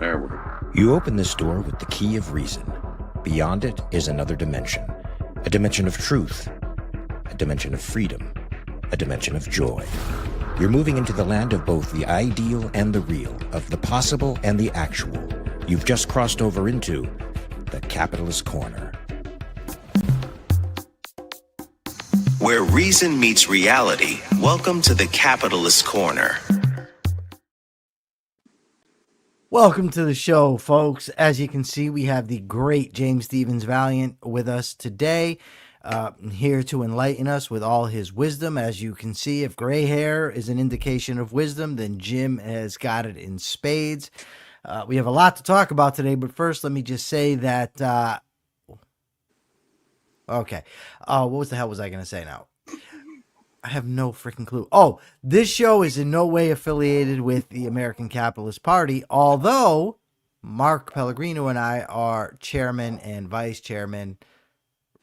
There we go. You open this door with the key of reason. Beyond it is another dimension. A dimension of truth. A dimension of freedom. A dimension of joy. You're moving into the land of both the ideal and the real, of the possible and the actual. You've just crossed over into the Capitalist Corner. Where reason meets reality, welcome to the Capitalist Corner. Welcome to the show, folks. As you can see, we have the great James Stevens Valliant with us today, here to enlighten us with all his wisdom. As you can see, if gray hair is an indication of wisdom, then Jim has got it in spades. We have a lot to talk about today, but first, let me just say that... Okay. What the hell was I going to say now? I have no freaking clue. Oh, this show is in no way affiliated with the American Capitalist Party, although Mark Pellegrino and I are chairman and vice chairman,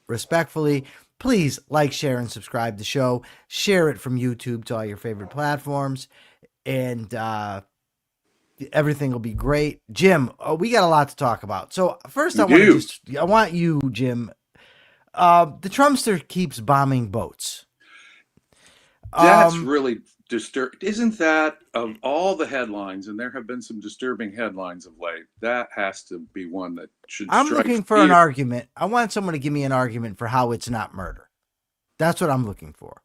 respectfully. Please like, share, and subscribe to the show. Share it from YouTube to all your favorite platforms, and everything will be great. Jim, we got a lot to talk about. So first, I want you, Jim. The Trumpster keeps bombing boats. That's really disturbing. Isn't that, of all the headlines, and there have been some disturbing headlines of late, that has to be one that should I'm strike looking for an argument. I want someone to give me an argument for how it's not murder. That's what I'm looking for.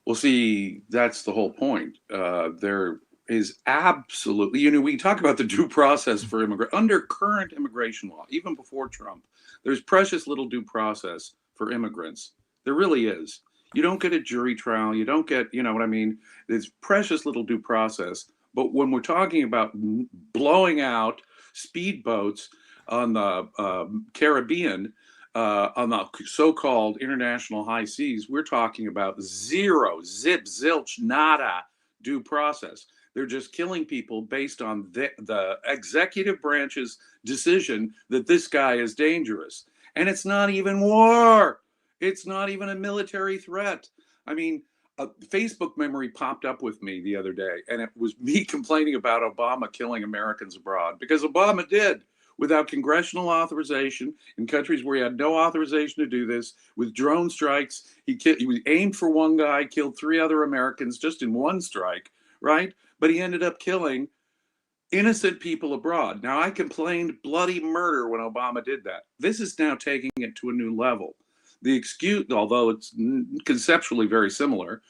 Well, see, that's the whole point. There is absolutely, we talk about the due process for under current immigration law, even before Trump, there's precious little due process for immigrants. There really is. You don't get a jury trial. You don't get, you know what I mean? There's precious little due process. But when we're talking about blowing out speedboats on the Caribbean, on the so-called international high seas, we're talking about zero, zip, zilch, nada due process. They're just killing people based on the executive branch's decision that this guy is dangerous. And it's not even war. It's not even a military threat. I mean, a Facebook memory popped up with me the other day, and it was me complaining about Obama killing Americans abroad, because Obama did, without congressional authorization, in countries where he had no authorization to do this, with drone strikes. He aimed for one guy, killed 3 other Americans just in one strike, right? But he ended up killing innocent people abroad. Now, I complained bloody murder when Obama did that. This is now taking it to a new level. The excuse, although it's conceptually very similar,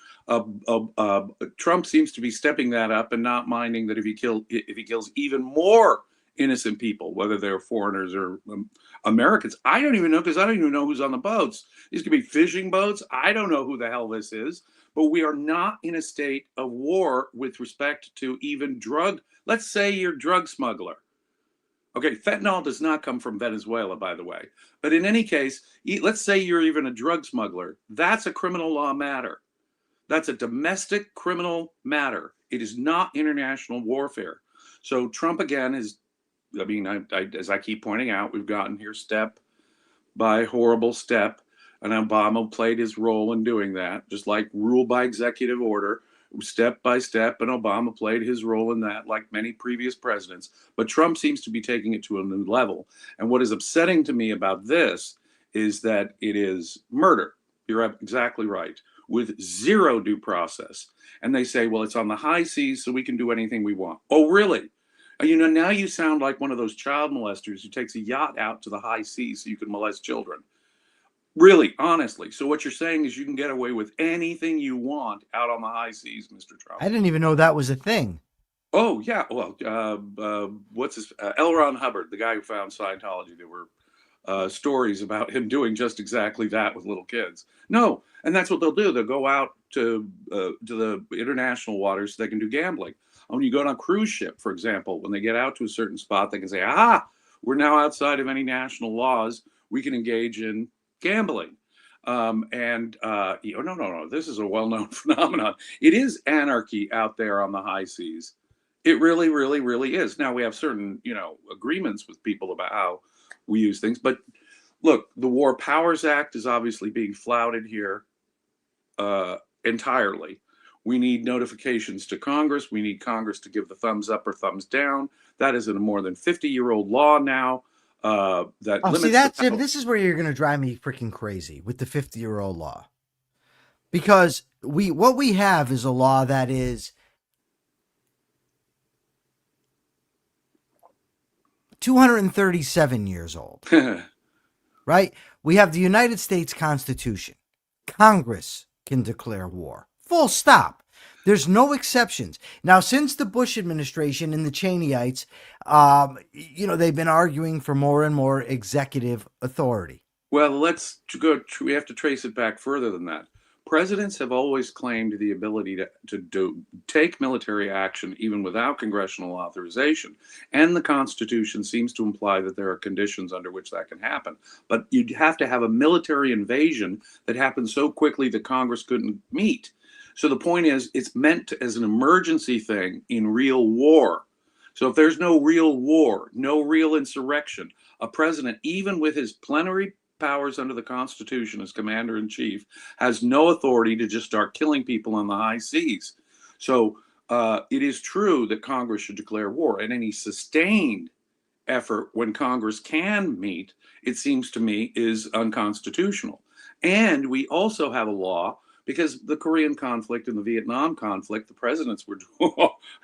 Trump seems to be stepping that up and not minding that if he kills even more innocent people, whether they're foreigners or Americans, I don't even know, because I don't even know who's on the boats. These could be fishing boats. I don't know who the hell this is. But we are not in a state of war with respect to even drug. Let's say you're a drug smuggler. Okay, fentanyl does not come from Venezuela, by the way. But in any case, let's say you're even a drug smuggler. That's a criminal law matter. That's a domestic criminal matter. It is not international warfare. So Trump, again, is, I mean, as I keep pointing out, we've gotten here step by horrible step. And Obama played his role in doing that, just like rule by executive order, step by step, and Obama played his role in that, like many previous presidents. But Trump seems to be taking it to a new level. And what is upsetting to me about this is that it is murder. You're exactly right, with zero due process. And they say, well, it's on the high seas, so we can do anything we want. Oh, really? Now you sound like one of those child molesters who takes a yacht out to the high seas so you can molest children. Really, honestly. So what you're saying is you can get away with anything you want out on the high seas, Mr. Trump. I didn't even know that was a thing. Oh, yeah. Well, what's his... L. Ron Hubbard, the guy who found Scientology. There were stories about him doing just exactly that with little kids. No, and that's what they'll do. They'll go out to the international waters so they can do gambling. When you go on a cruise ship, for example, when they get out to a certain spot, they can say, we're now outside of any national laws. We can engage in gambling. No, this is a well-known phenomenon. It is anarchy out there on the high seas. It really, really, really is. Now we have certain, agreements with people about how we use things, but look, the War Powers Act is obviously being flouted here entirely. We need notifications to Congress. We need Congress to give the thumbs up or thumbs down. That is a more than 50-year-old law now that Oh, limits see, that's the Jim. power. This is where you're going to drive me freaking crazy with the 50-year-old law, because what we have is a law that is 237 years old, right? We have the United States Constitution. Congress can declare war. Full stop. There's no exceptions. Now, since the Bush administration and the Cheneyites, they've been arguing for more and more executive authority. Well, let's go. We have to trace it back further than that. Presidents have always claimed the ability to take military action even without congressional authorization. And the Constitution seems to imply that there are conditions under which that can happen. But you'd have to have a military invasion that happened so quickly that Congress couldn't meet. So the point is, it's meant as an emergency thing in real war. So if there's no real war, no real insurrection, a president, even with his plenary powers under the Constitution as commander in chief, has no authority to just start killing people on the high seas. So it is true that Congress should declare war, and any sustained effort when Congress can meet, it seems to me, is unconstitutional. And we also have a law, because the Korean conflict and the Vietnam conflict, the presidents were,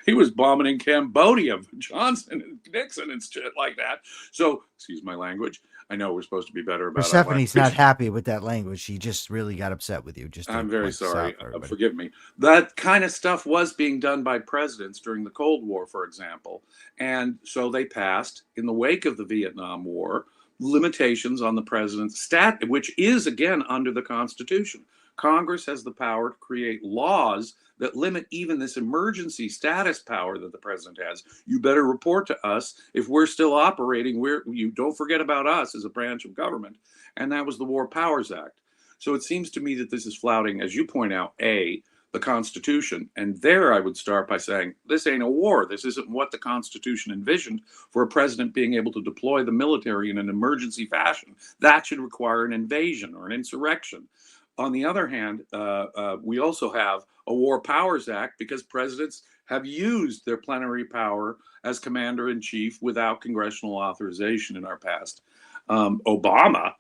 he was bombing in Cambodia, Johnson and Nixon and shit like that. So, excuse my language. I know we're supposed to be better about our Persephone's not happy with that language. She just really got upset with you. I'm very sorry. Forgive me. That kind of stuff was being done by presidents during the Cold War, for example. And so they passed, in the wake of the Vietnam War, limitations on the president's stat, which is, again, under the Constitution. Congress has the power to create laws that limit even this emergency status power that the president has. You better report to us if we're still operating. You don't forget about us as a branch of government. And that was the War Powers Act. So it seems to me that this is flouting, as you point out, the Constitution. And there I would start by saying, this ain't a war. This isn't what the Constitution envisioned for a president being able to deploy the military in an emergency fashion. That should require an invasion or an insurrection. On the other hand, we also have a War Powers Act because presidents have used their plenary power as commander-in-chief without congressional authorization in our past. Obama,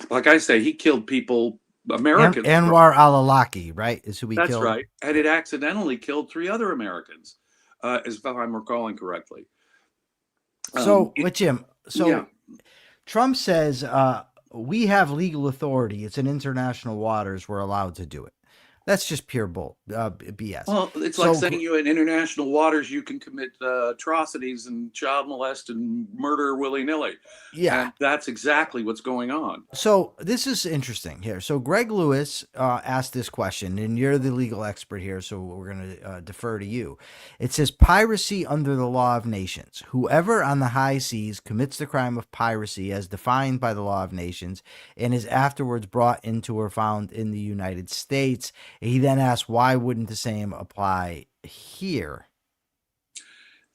like I say, he killed people, Americans. Anwar al-Awlaki, right, is who we killed. That's right. And it accidentally killed 3 other Americans, if I'm recalling correctly. But Jim, Trump says we have legal authority. It's in international waters. We're allowed to do it. That's just pure BS. Well, it's like saying you in international waters you can commit atrocities and child molest and murder willy-nilly. Yeah. And that's exactly what's going on. So this is interesting here. So Greg Lewis asked this question, and you're the legal expert here, so we're going to defer to you. It says, piracy under the law of nations. Whoever on the high seas commits the crime of piracy as defined by the law of nations and is afterwards brought into or found in the United States. He then asked, why wouldn't the same apply here?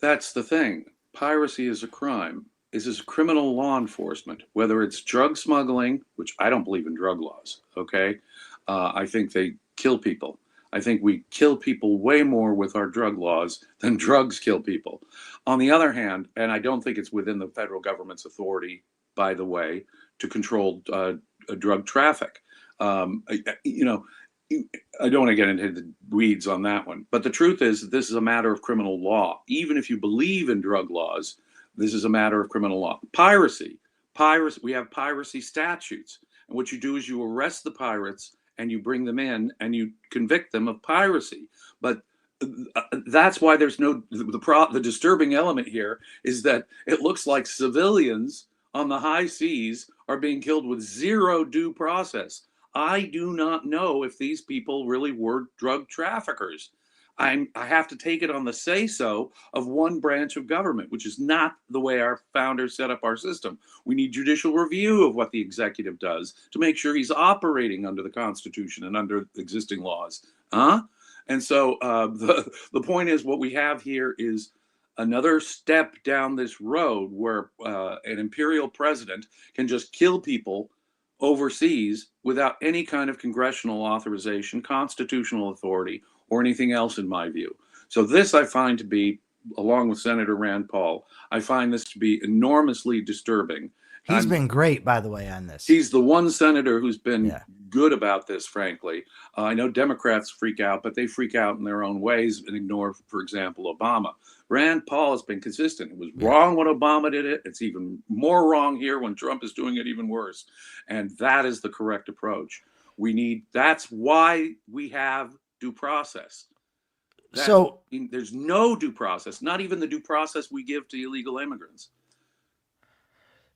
That's the thing. Piracy is a crime. This is criminal law enforcement, whether it's drug smuggling, which I don't believe in drug laws, okay? I think they kill people. I think we kill people way more with our drug laws than drugs kill people. On the other hand, and I don't think it's within the federal government's authority, by the way, to control drug traffic. I don't want to get into the weeds on that one, but the truth is this is a matter of criminal law. Even if you believe in drug laws, this is a matter of criminal law. Piracy, we have piracy statutes. And what you do is you arrest the pirates and you bring them in and you convict them of piracy. But that's why there's the disturbing element here is that it looks like civilians on the high seas are being killed with zero due process. I do not know if these people really were drug traffickers. I have to take it on the say-so of one branch of government, which is not the way our founders set up our system. We need judicial review of what the executive does to make sure he's operating under the Constitution and under existing laws. And so the point is, what we have here is another step down this road where an imperial president can just kill people overseas without any kind of congressional authorization, constitutional authority, or anything else, in my view. So this I find to be along with Senator Rand Paul. I find this to be enormously disturbing. He's been great, by the way, on this. He's the one senator who's been Yeah. good about this, frankly. I know Democrats freak out, but they freak out in their own ways and ignore, for example, Obama. Rand Paul has been consistent. It was wrong when Obama did it. It's even more wrong here when Trump is doing it even worse. And that is the correct approach. That's why we have due process. There's no due process, not even the due process we give to illegal immigrants.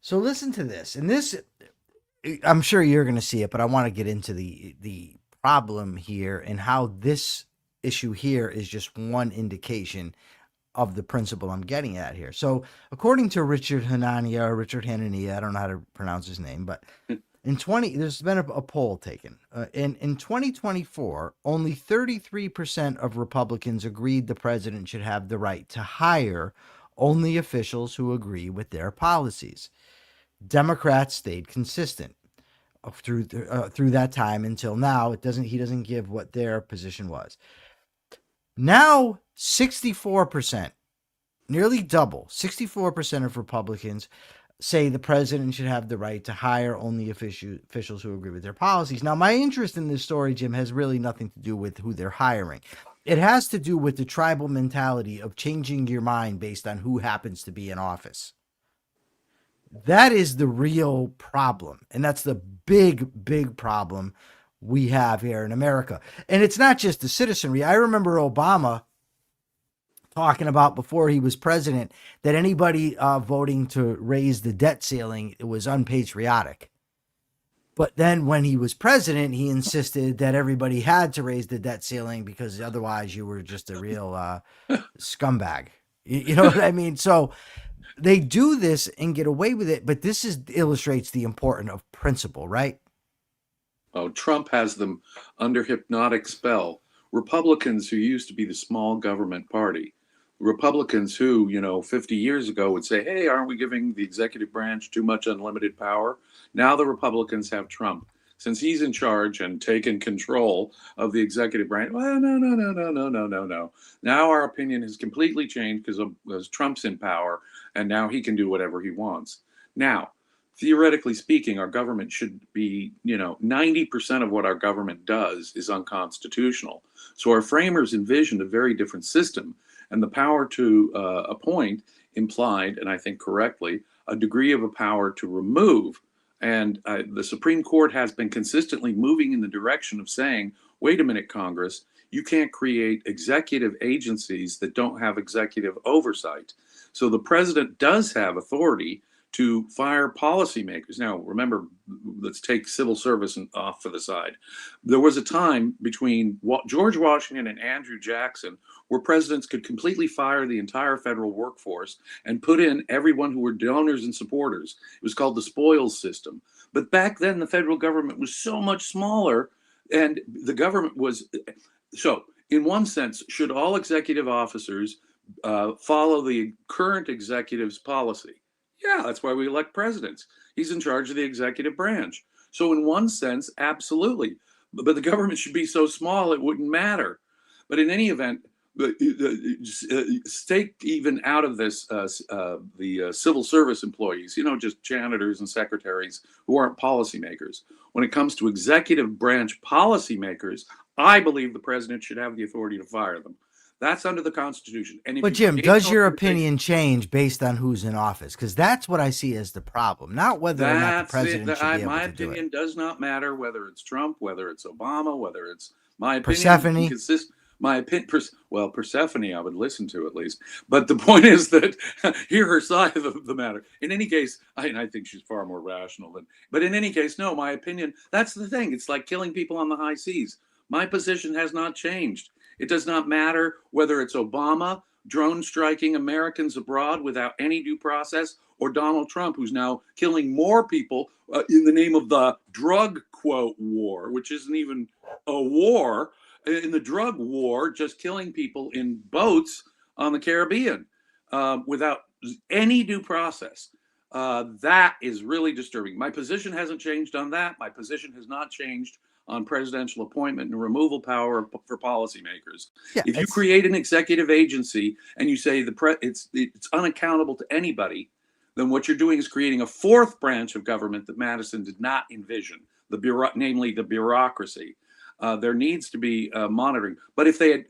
So listen to this, and this, I'm sure you're going to see it, but I want to get into the problem here and how this issue here is just one indication of the principle I'm getting at here. So according to Richard Hanania, I don't know how to pronounce his name, but there's been a poll taken. In 2024, only 33% of Republicans agreed the president should have the right to hire only officials who agree with their policies. Democrats stayed consistent through that time until now. He doesn't give what their position was. Now, 64%, nearly double, 64% of Republicans say the president should have the right to hire only officials who agree with their policies. Now, my interest in this story, Jim, has really nothing to do with who they're hiring. It has to do with the tribal mentality of changing your mind based on who happens to be in office. That is the real problem. And that's the big, big problem we have here in America. And it's not just the citizenry. I remember Obama talking about before he was president that anybody voting to raise the debt ceiling, it was unpatriotic. But then when he was president, he insisted that everybody had to raise the debt ceiling because otherwise you were just a real scumbag. You know what I mean? So they do this and get away with it, but this illustrates the importance of principle, right? Oh, Trump has them under hypnotic spell. Republicans who used to be the small government party, Republicans who, 50 years ago would say, hey, aren't we giving the executive branch too much unlimited power? Now the Republicans have Trump. Since he's in charge and taken control of the executive branch, well, no. Now our opinion has completely changed because Trump's in power, and now he can do whatever he wants. Now, theoretically speaking, our government should be, 90% of what our government does is unconstitutional. So our framers envisioned a very different system, and the power to appoint implied, and I think correctly, a degree of a power to remove. And the Supreme Court has been consistently moving in the direction of saying, wait a minute, Congress, you can't create executive agencies that don't have executive oversight. So the president does have authority to fire policymakers. Now, remember, let's take civil service off to the side. There was a time between George Washington and Andrew Jackson where presidents could completely fire the entire federal workforce and put in everyone who were donors and supporters. It was called the spoils system. But back then, the federal government was so much smaller, and the government was... So, in one sense, should all executive officers follow the current executive's policy? Yeah, that's why we elect presidents. He's in charge of the executive branch. So in one sense, absolutely. But the government should be so small it wouldn't matter. But in any event, take even out of this the civil service employees, just janitors and secretaries who aren't policymakers. When it comes to executive branch policymakers, I believe the president should have the authority to fire them. That's under the Constitution. And but Jim, does your opinion change based on who's in office? Because that's what I see as the problem, not whether or not the president should be able my to do it. opinion does not matter whether it's Trump, whether it's Obama, whether it's my opinion. Persephone. My opinion, Persephone, I would listen to at least. But the point is that hear her side of the matter. In any case, I think she's far more rational than. But in any case, no, my opinion. That's the thing. It's like killing people on the high seas. My position has not changed. It does not matter whether it's Obama drone striking Americans abroad without any due process, or Donald Trump, who's now killing more people in the name of the drug quote war, which isn't even a war. In the drug war, just killing people in boats on the Caribbean without any due process. That is really disturbing. My position hasn't changed on that. My position has not changed on presidential appointment and removal power for policymakers. Yeah, If you it's, create an executive agency and you say it's unaccountable to anybody, then what you're doing is creating a fourth branch of government that Madison did not envision, namely the bureaucracy. There needs to be monitoring. But if they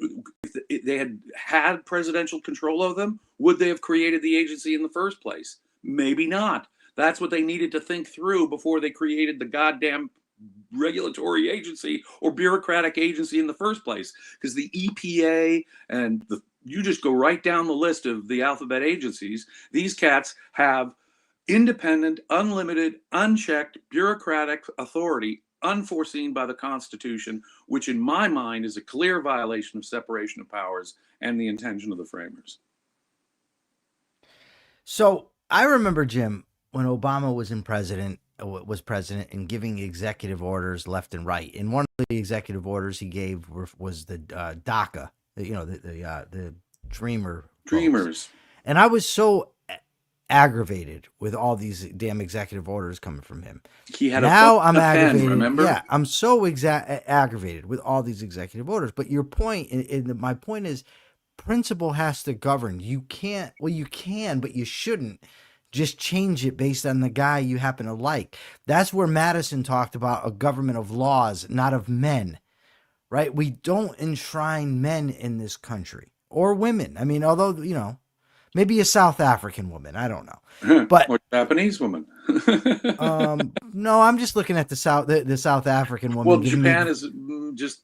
had presidential control of them, would they have created the agency in the first place? Maybe not. That's what they needed to think through before they created the goddamn regulatory agency or bureaucratic agency in the first place. Because the EPA and you just go right down the list of the alphabet agencies. These cats have independent, unlimited, unchecked bureaucratic authority unforeseen by the Constitution, which in my mind is a clear violation of separation of powers and the intention of the framers. so I remember, Jim, when Obama was president and giving executive orders left and right. And one of the executive orders he gave was the DACA, the Dreamer votes. Dreamers. And I was so aggravated with all these damn executive orders coming from him. He had I'm pen, aggravated. remember? Yeah, I'm so aggravated with all these executive orders. But your point, and my point is, principle has to govern. You can't. Well, you can, but you shouldn't just change it based on the guy you happen to like. That's where Madison talked about a government of laws, not of men. Right? We don't enshrine men in this country or women. I mean, although maybe a South African woman. I don't know. But or Japanese woman. no, I'm just looking at the South African woman. Well, Japan has just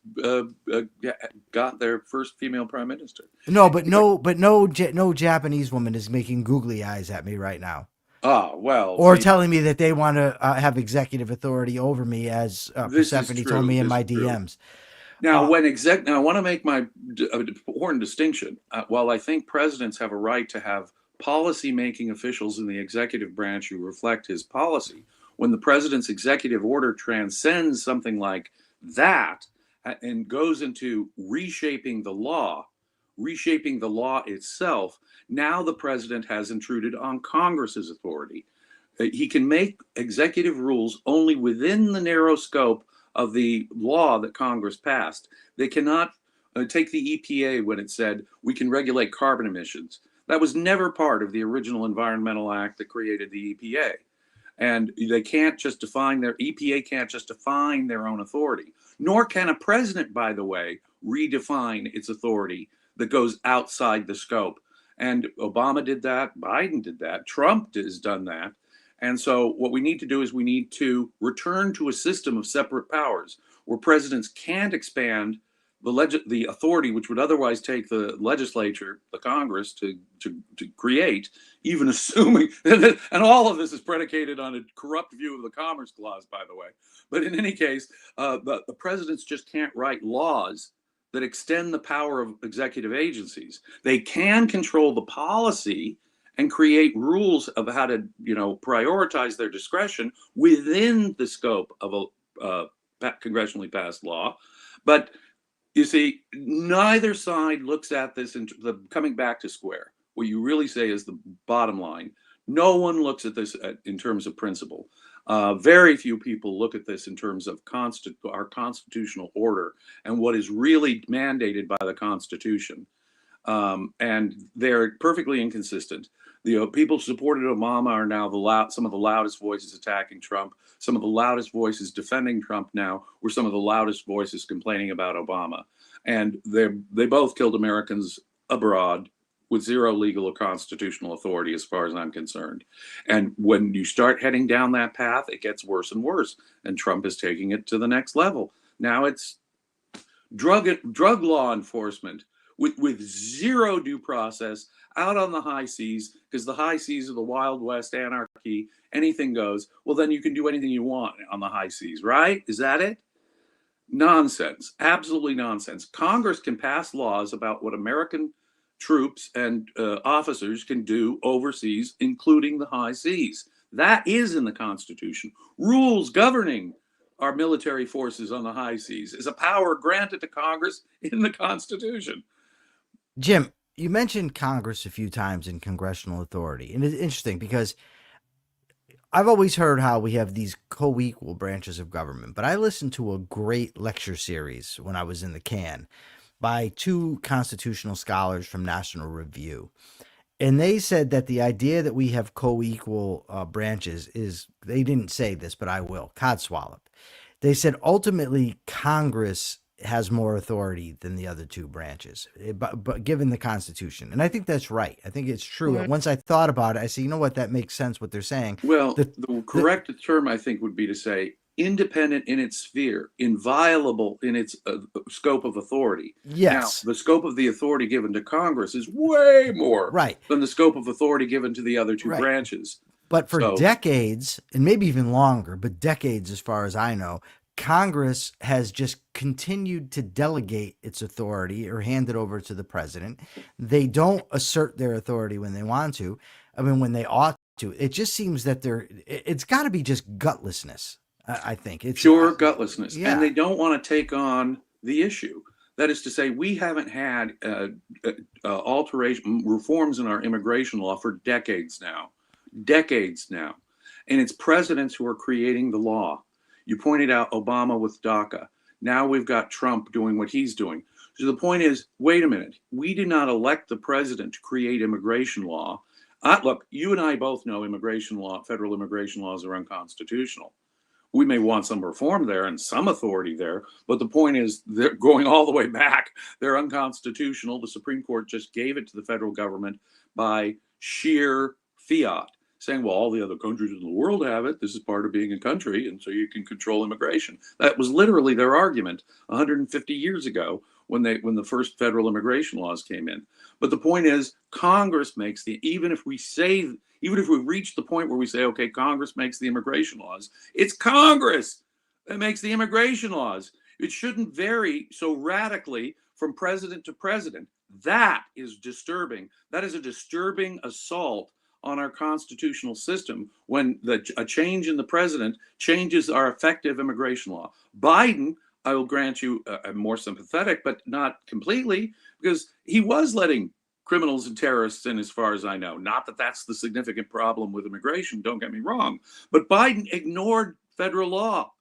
got their first female prime minister. No Japanese woman is making googly eyes at me right now. Oh, well. Or telling me that they want to have executive authority over me, as Persephone told me in my DMs. Now, I want to make my important distinction. While I think presidents have a right to have policy-making officials in the executive branch who reflect his policy, when the president's executive order transcends something like that and goes into reshaping the law itself, now the president has intruded on Congress's authority. He can make executive rules only within the narrow scope of the law that Congress passed. They cannot take the EPA when it said we can regulate carbon emissions. That was never part of the original Environmental Act that created the EPA. And they can't just EPA can't just define their own authority. Nor can a president, by the way, redefine its authority that goes outside the scope. And Obama did that, Biden did that, Trump has done that. And so what we need to do is we need to return to a system of separate powers where presidents can't expand the authority which would otherwise take the legislature, the Congress, to create, even assuming, and all of this is predicated on a corrupt view of the Commerce Clause, by the way. But in any case, the presidents just can't write laws that extend the power of executive agencies. They can control the policy and create rules of how to, prioritize their discretion within the scope of a congressionally passed law. But you see, neither side looks at this coming back to square. What you really say is the bottom line. No one looks at this in terms of principle. Very few people look at this in terms of our constitutional order and what is really mandated by the Constitution. And they're perfectly inconsistent. The people who supported Obama are now some of the loudest voices attacking Trump. Some of the loudest voices defending Trump now were some of the loudest voices complaining about Obama. And they both killed Americans abroad with zero legal or constitutional authority, as far as I'm concerned. And when you start heading down that path, it gets worse and worse. And Trump is taking it to the next level. Now it's drug law enforcement with zero due process out on the high seas, because the high seas are the Wild West anarchy. Anything goes. Well, then you can do anything you want on the high seas, right? Is that it? Nonsense. Absolutely nonsense. Congress can pass laws about what American troops and officers can do overseas, including the high seas. That is in the Constitution. Rules governing our military forces on the high seas is a power granted to Congress in the Constitution. Jim, you mentioned Congress a few times in congressional authority. And it's interesting because I've always heard how we have these co-equal branches of government, but I listened to a great lecture series when I was in the can by two constitutional scholars from National Review. And they said that the idea that we have co-equal branches is, they didn't say this, but I will, codswallop. They said ultimately Congress has more authority than the other two branches, but given the Constitution. And I think that's right. I think it's true. And once I thought about it, I said, you know what, that makes sense what they're saying. Well, the correct term, I think, would be to say independent in its sphere, inviolable in its scope of authority. Yes. Now, the scope of the authority given to Congress is way more than the scope of authority given to the other two branches. But for decades, and maybe even longer, but decades as far as I know, Congress has just continued to delegate its authority or hand it over to the president. They don't assert their authority when they want to. I mean, when they ought to. It just seems that it's got to be just gutlessness. I think it's pure gutlessness. And they don't want to take on the issue. That is to say, we haven't had reforms in our immigration law for decades now. And it's presidents who are creating the law. You pointed out Obama with DACA. Now we've got Trump doing what he's doing. So the point is, wait a minute. We did not elect the president to create immigration law. Look, you and I both know immigration law, federal immigration laws are unconstitutional. We may want some reform there and some authority there, but the point is they're going all the way back. They're unconstitutional. The Supreme Court just gave it to the federal government by sheer fiat, saying, well, all the other countries in the world have it. This is part of being a country, and so you can control immigration. That was literally their argument 150 years ago when the first federal immigration laws came in. But the point is, Congress makes even if we reach the point where we say, okay, Congress makes the immigration laws, it's Congress that makes the immigration laws. It shouldn't vary so radically from president to president. That is disturbing. That is a disturbing assault on our constitutional system when a change in the president changes our effective immigration law. Biden, I will grant you, more sympathetic, but not completely, because he was letting criminals and terrorists in, as far as I know. Not that that's the significant problem with immigration, don't get me wrong, but Biden ignored federal law.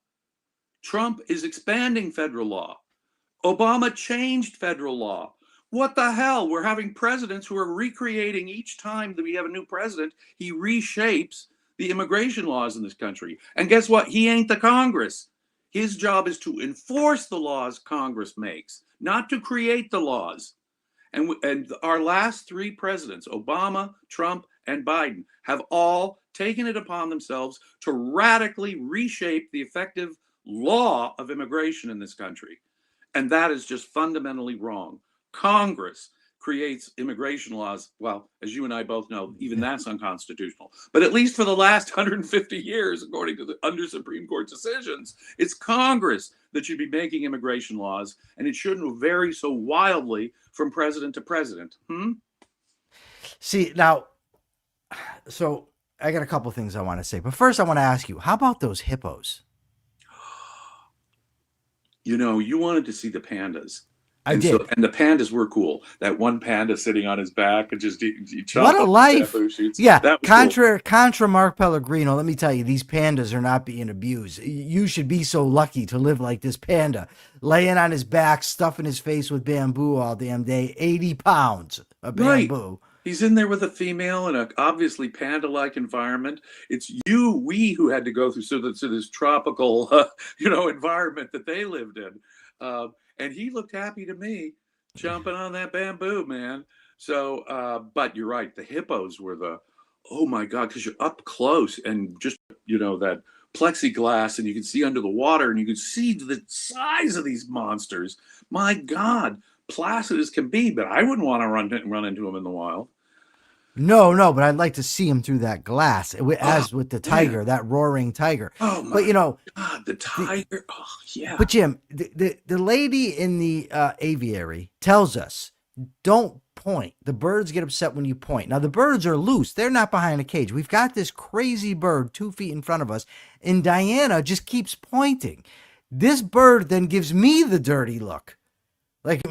Trump is expanding federal law. Obama changed federal law. What the hell? We're having presidents who are recreating each time that we have a new president. He reshapes the immigration laws in this country. And guess what? He ain't the Congress. His job is to enforce the laws Congress makes, not to create the laws. And our last three presidents, Obama, Trump, and Biden, have all taken it upon themselves to radically reshape the effective law of immigration in this country. And that is just fundamentally wrong. Congress creates immigration laws. Well, as you and I both know, even that's unconstitutional. But at least for the last 150 years, according to the under Supreme Court decisions, it's Congress that should be making immigration laws, and it shouldn't vary so wildly from president to president. See, now, so I got a couple of things I want to say. But first, I want to ask you, how about those hippos? You know, you wanted to see the pandas. I did. And the pandas were cool. That one panda sitting on his back and just what a life. Yeah. Contra Mark Pellegrino, let me tell you, these pandas are not being abused. You should be so lucky to live like this panda, laying on his back, stuffing his face with bamboo all damn day, 80 pounds of bamboo. Right. He's in there with a female in an obviously panda-like environment. It's we who had to go through this tropical, environment that they lived in. And he looked happy to me, jumping on that bamboo, man. So, but you're right. The hippos were oh my God, because you're up close and just, that plexiglass, and you can see under the water, and you can see the size of these monsters. My God, placid as can be, but I wouldn't want to run into them in the wild. No, but I'd like to see him through that glass, as with the tiger, that roaring tiger. Oh my God, the tiger. Yeah. But Jim, the lady in the aviary tells us, don't point. The birds get upset when you point. Now, the birds are loose. They're not behind a cage. We've got this crazy bird 2 feet in front of us, and Diana just keeps pointing. This bird then gives me the dirty look. Like,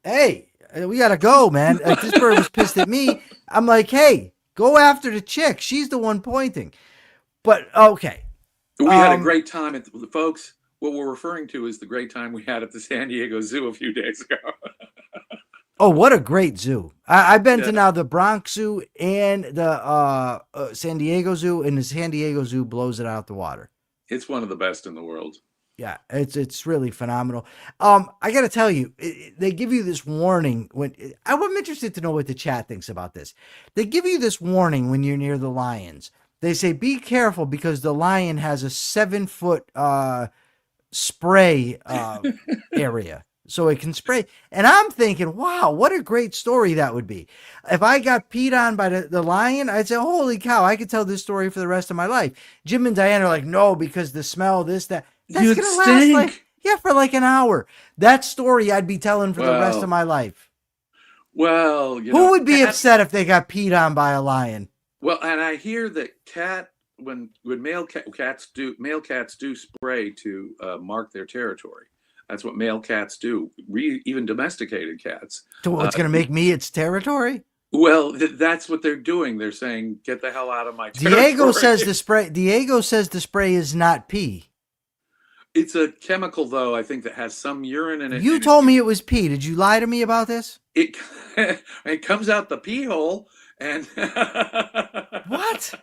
hey, we got to go, man. This bird was pissed at me. I'm like, hey, Go after the chick. She's the one pointing. But okay. We had a great time at the folks. What we're referring to is the great time we had at the San Diego Zoo a few days ago. Oh, what a great zoo. I've been to now the Bronx Zoo and the San Diego Zoo, and the San Diego Zoo blows it out the water. It's one of the best in the world. Yeah, it's really phenomenal. I got to tell you, they give you this warning when I'm interested to know what the chat thinks about this. They give you this warning when you're near the lions. They say, be careful because the lion has a 7-foot spray area. So it can spray. And I'm thinking, wow, what a great story that would be. If I got peed on by the lion, I'd say, holy cow, I could tell this story for the rest of my life. Jim and Diane are like, no, because the smell, this, that. That's going to last for like an hour. That story I'd be telling for the rest of my life. Well, who would be upset if they got peed on by a lion? Well, and I hear that when male cats do spray to mark their territory. That's what male cats do. Even domesticated cats. So it's going to make me its territory? Well, that's what they're doing. They're saying, "Get the hell out of my territory." Diego says the spray is not pee. It's a chemical, though. I think that has some urine in it. You told me it was pee. Did you lie to me about this? It comes out the pee hole, and what?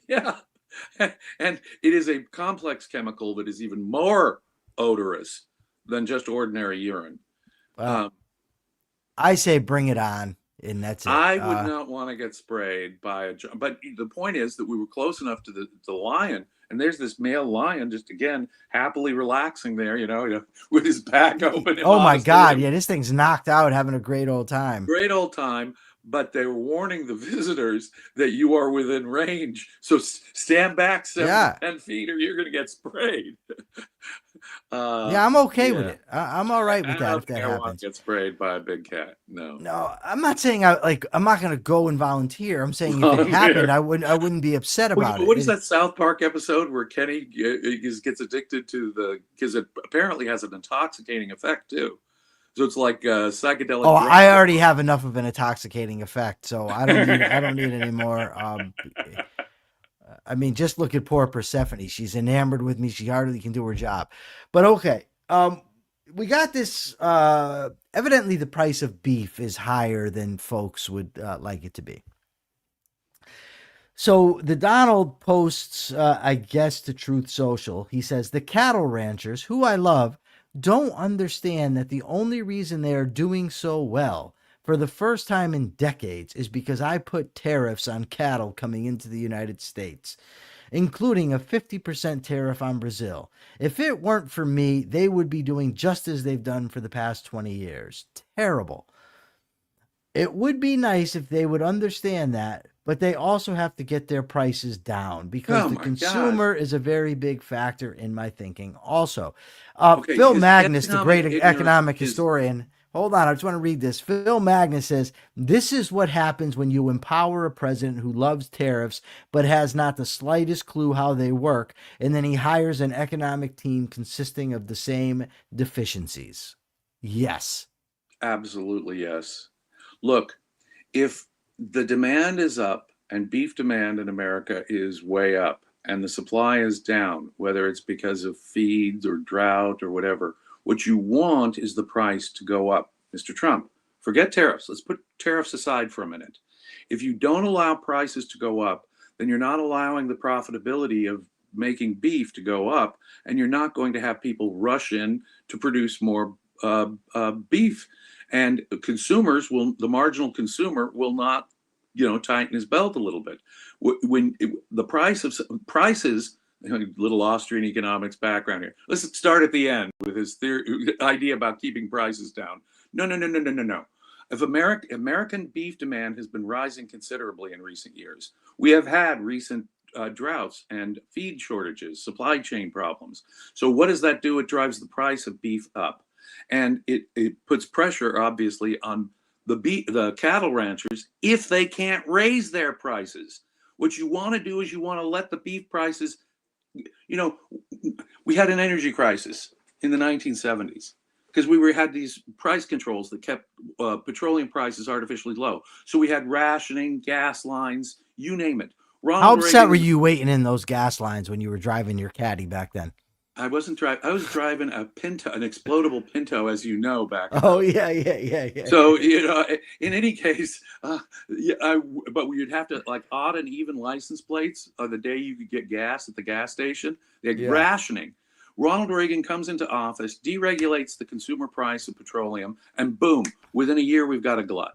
Yeah, and it is a complex chemical that is even more odorous than just ordinary urine. I say bring it on, and that's it. I would not want to get sprayed by but the point is that we were close enough to the lion, and there's this male lion just again happily relaxing there, with his back open. Oh my God! Yeah, this thing's knocked out, having a great old time. Great old time. But they were warning the visitors that you are within range. So stand back 7 to 10 feet or you're going to get sprayed. Yeah, I'm okay with it. I'm all right with that if that happens. I want to get sprayed by a big cat. No, I'm not saying I'm not going to go and volunteer. I'm saying if it happened, I wouldn't be upset about it. What is that South Park episode where Kenny gets addicted to because it apparently has an intoxicating effect too. So it's like psychedelic. Oh, I already have enough of an intoxicating effect, so I don't need any more. I mean, just look at poor Persephone. She's enamored with me. She hardly can do her job. But okay, we got this. Evidently, the price of beef is higher than folks would like it to be. So the Donald posts, I guess, to Truth Social. He says, the cattle ranchers, who I love, don't understand that the only reason they are doing so well for the first time in decades is because I put tariffs on cattle coming into the United States, including a 50% tariff on Brazil. If it weren't for me, they would be doing just as they've done for the past 20 years. Terrible. It would be nice if they would understand that, but they also have to get their prices down because the consumer is a very big factor in my thinking. Also, Phil Magnus, the great economic historian, hold on, I just want to read this. Phil Magnus says, this is what happens when you empower a president who loves tariffs but has not the slightest clue how they work, and then he hires an economic team consisting of the same deficiencies. Yes. Absolutely, yes. Look, if the demand is up and beef demand in America is way up and the supply is down, whether it's because of feeds or drought or whatever, what you want is the price to go up. Mr. Trump, forget tariffs. Let's put tariffs aside for a minute. If you don't allow prices to go up, then you're not allowing the profitability of making beef to go up, and you're not going to have people rush in to produce more beef. And the marginal consumer will not, tighten his belt a little bit. When the prices, little Austrian economics background here. Let's start at the end with his idea about keeping prices down. No. If American beef demand has been rising considerably in recent years, we have had recent droughts and feed shortages, supply chain problems. So what does that do? It drives the price of beef up. And it puts pressure, obviously, on the cattle ranchers if they can't raise their prices. What you want to do is you want to let the beef prices, we had an energy crisis in the 1970s. because we had these price controls that kept petroleum prices artificially low. So we had rationing, gas lines, you name it. How upset Reagan, were you waiting in those gas lines when you were driving your caddy back then? I wasn't driving. I was driving a Pinto, an explodable Pinto, as you know, back. Oh yeah. So in any case, but you'd have to like odd and even license plates on the day you could get gas at the gas station. They had rationing. Ronald Reagan comes into office, deregulates the consumer price of petroleum, and boom, within a year we've got a glut.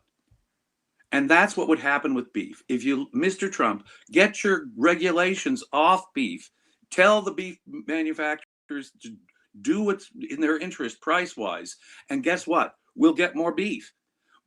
And that's what would happen with beef. If you, Mr. Trump, get your regulations off beef, tell the beef manufacturers to do what's in their interest price-wise, and guess what? We'll get more beef.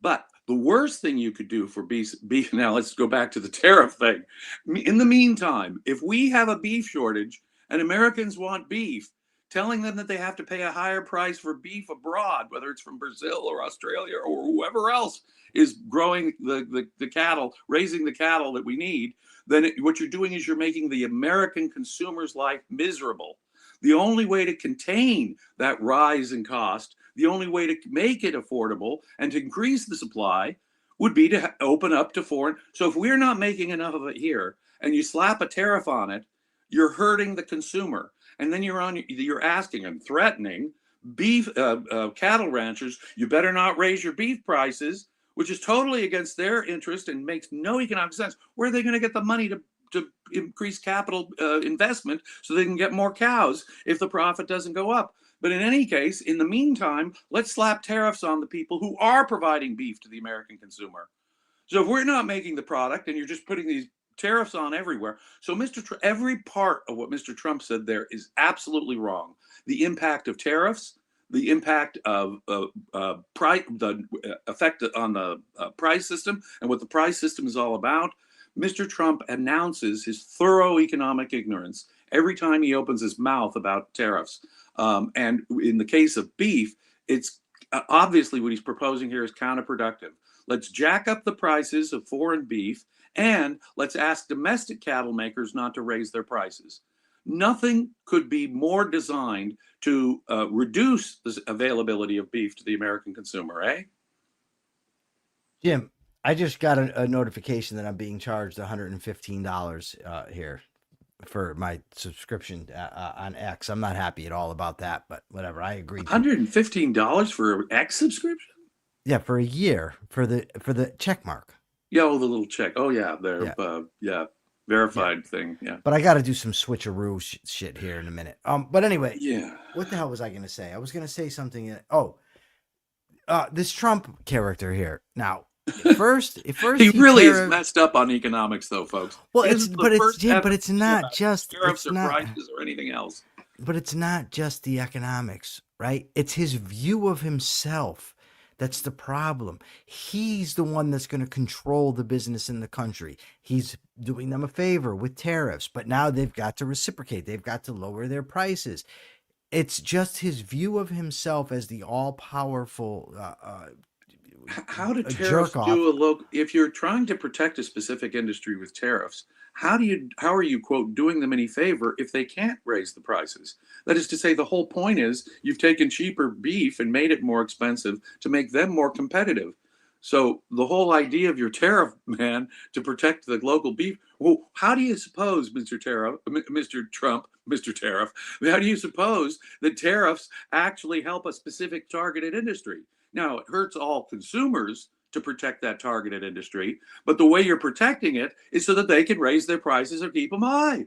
But the worst thing you could do for beef, now let's go back to the tariff thing. In the meantime, if we have a beef shortage and Americans want beef, telling them that they have to pay a higher price for beef abroad, whether it's from Brazil or Australia or whoever else is growing the cattle, raising the cattle that we need, then what you're doing is you're making the American consumer's life miserable. The only way to contain that rise in cost, the only way to make it affordable and to increase the supply would be to open up to foreign. So if we're not making enough of it here and you slap a tariff on it, you're hurting the consumer. And then you're asking and threatening beef cattle ranchers, you better not raise your beef prices, which is totally against their interest and makes no economic sense. Where are they going to get the money to increase capital investment so they can get more cows if the profit doesn't go up? But in any case, in the meantime, let's slap tariffs on the people who are providing beef to the American consumer. So if we're not making the product and you're just putting these tariffs on everywhere. So every part of what Mr. Trump said there is absolutely wrong. The impact of tariffs, the impact of price, the effect on the price system, and what the price system is all about. Mr. Trump announces his thorough economic ignorance every time he opens his mouth about tariffs. And in the case of beef, it's obviously what he's proposing here is counterproductive. Let's jack up the prices of foreign beef, and let's ask domestic cattle makers not to raise their prices. Nothing could be more designed to reduce the availability of beef to the American consumer, eh? Jim, I just got a notification that I'm being charged $115 here for my subscription on X. I'm not happy at all about that, but whatever. I agree. $115 for an X subscription? Yeah, for a year for the check mark. Yeah, the little check. Oh yeah, verified thing. Yeah. But I got to do some switcheroo shit here in a minute. But anyway, yeah. What the hell was I going to say? I was going to say something. This Trump character here. Now, at first he really is messed up on economics, though, folks. Well, it's not just tariffs or prices or anything else. But it's not just the economics, right? It's his view of himself. That's the problem. He's the one that's going to control the business in the country. He's doing them a favor with tariffs, but now they've got to reciprocate. They've got to lower their prices. It's just his view of himself as the all-powerful how do tariffs do if you're trying to protect a specific industry with tariffs, how are you, quote, doing them any favor if they can't raise the prices? That is to say, the whole point is you've taken cheaper beef and made it more expensive to make them more competitive. So the whole idea of your tariff, man, to protect the local beef, well, how do you suppose, Mr. Trump, Mr. Tariff, how do you suppose that tariffs actually help a specific targeted industry? Now, it hurts all consumers to protect that targeted industry, but the way you're protecting it is so that they can raise their prices or keep them high.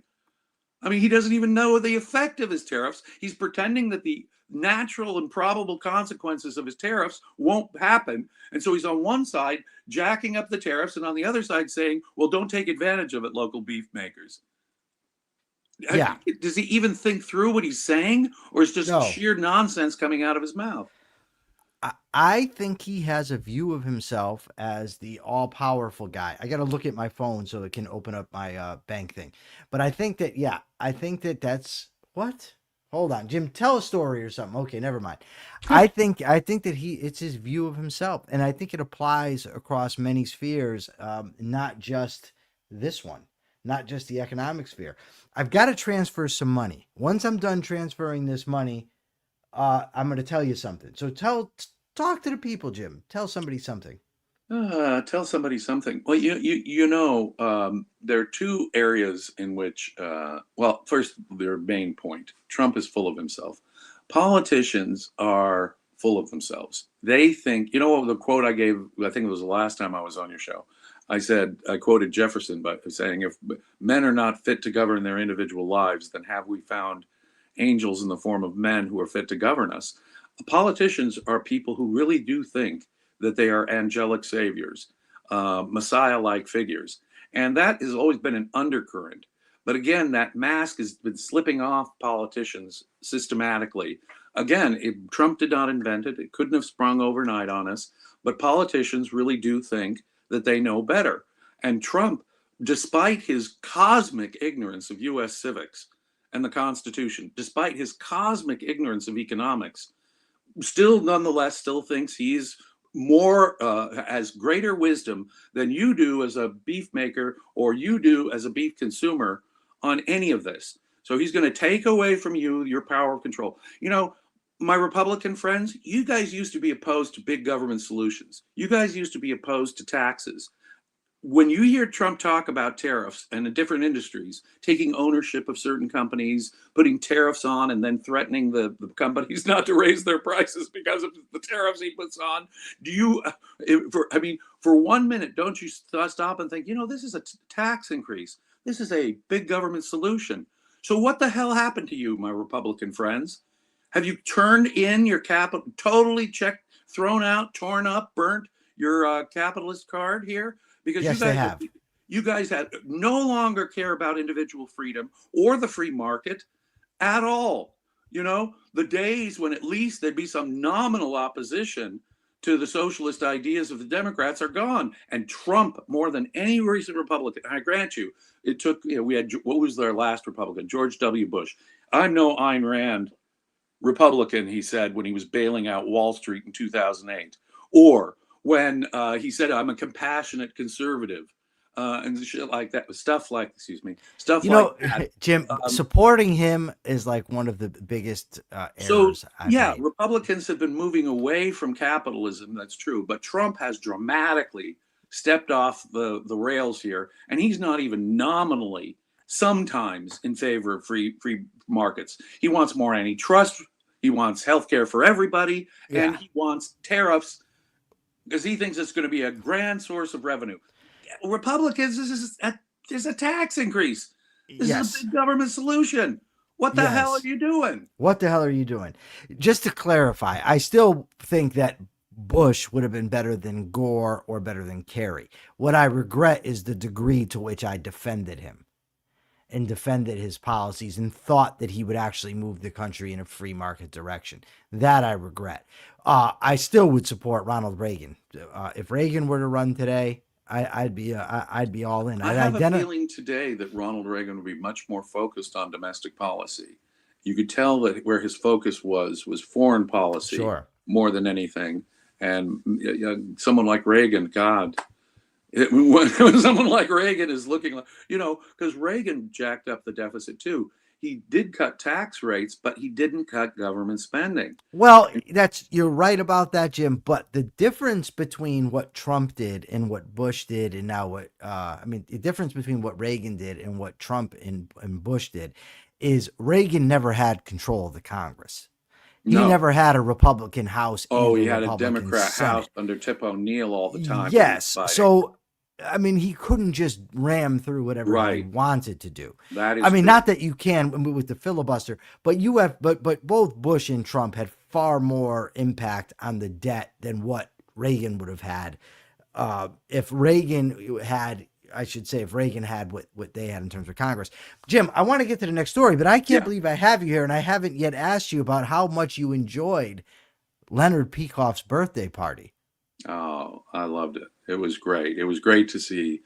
I mean, he doesn't even know the effect of his tariffs. He's pretending that the natural and probable consequences of his tariffs won't happen. And so he's on one side jacking up the tariffs and on the other side saying, well, don't take advantage of it, local beef makers. Yeah. Does he even think through what he's saying, or is it just sheer nonsense coming out of his mouth? I think he has a view of himself as the all-powerful guy. I got to look at my phone so it can open up my bank thing. But I think that that's what? Hold on, Jim, tell a story or something. Okay, never mind. I think that it's his view of himself, and I think it applies across many spheres, not just this one, not just the economic sphere. I've got to transfer some money. Once I'm done transferring this money, I'm going to tell you something. So talk to the people, Jim. Tell somebody something. Tell somebody something. Well, there are two areas in which, well, first, their main point. Trump is full of himself. Politicians are full of themselves. They think, what the quote I gave, I think it was the last time I was on your show. I quoted Jefferson by saying, if men are not fit to govern their individual lives, then have we found angels in the form of men who are fit to govern us? Politicians are people who really do think that they are angelic saviors, Messiah-like figures. And that has always been an undercurrent. But again, that mask has been slipping off politicians systematically. Again, Trump did not invent it. It couldn't have sprung overnight on us. But politicians really do think that they know better. And Trump, despite his cosmic ignorance of U.S. civics and the Constitution, despite his cosmic ignorance of economics, nonetheless still thinks he's has greater wisdom than you do as a beef maker or you do as a beef consumer on any of this. So he's going to take away from you your power of control. My Republican friends, you guys used to be opposed to big government solutions. You guys used to be opposed to taxes. When you hear Trump talk about tariffs and the different industries, taking ownership of certain companies, putting tariffs on, and then threatening the companies not to raise their prices because of the tariffs he puts on, for 1 minute, don't you stop and think, this is a tax increase. This is a big government solution. So what the hell happened to you, my Republican friends? Have you turned in your capital, totally checked, thrown out, torn up, burnt your capitalist card here? Because yes, they have. You guys no longer care about individual freedom or the free market at all. The days when at least there'd be some nominal opposition to the socialist ideas of the Democrats are gone. And Trump, more than any recent Republican, I grant you, it took, we had, what was their last Republican? George W. Bush. I'm no Ayn Rand Republican, he said, when he was bailing out Wall Street in 2008. Or when he said, I'm a compassionate conservative, and shit like that, stuff like that. Jim, supporting him is like one of the biggest errors. Made. Republicans have been moving away from capitalism. That's true, but Trump has dramatically stepped off the rails here, and he's not even nominally sometimes in favor of free markets. He wants more antitrust. He wants healthcare for everybody, and he wants tariffs, because he thinks it's going to be a grand source of revenue. Republicans, there's a tax increase. This is a big government solution. What the hell are you doing? What the hell are you doing? Just to clarify, I still think that Bush would have been better than Gore or better than Kerry. What I regret is the degree to which I defended him and defended his policies and thought that he would actually move the country in a free market direction. That I regret. I still would support Ronald Reagan. If Reagan were to run today, I'd be all in. I have a feeling today that Ronald Reagan would be much more focused on domestic policy. You could tell that where his focus was foreign policy more than anything. And someone like Reagan, God, when someone like Reagan is looking like, because Reagan jacked up the deficit too. He did cut tax rates, but he didn't cut government spending. Well, you're right about that, Jim. But the difference between what Trump did and what Bush did, and now the difference between what Reagan did and what Trump and Bush did is Reagan never had control of the Congress. He never had a Republican House. Oh, he had a Democrat House under Tip O'Neill all the time. Yes. So, he couldn't just ram through whatever he wanted to do. That is true. Not that you can with the filibuster, but but both Bush and Trump had far more impact on the debt than what Reagan would have had. If Reagan had what they had in terms of Congress. Jim, I want to get to the next story, but I can't believe I have you here, and I haven't yet asked you about how much you enjoyed Leonard Peikoff's birthday party. Oh, I loved it. It was great. It was great to see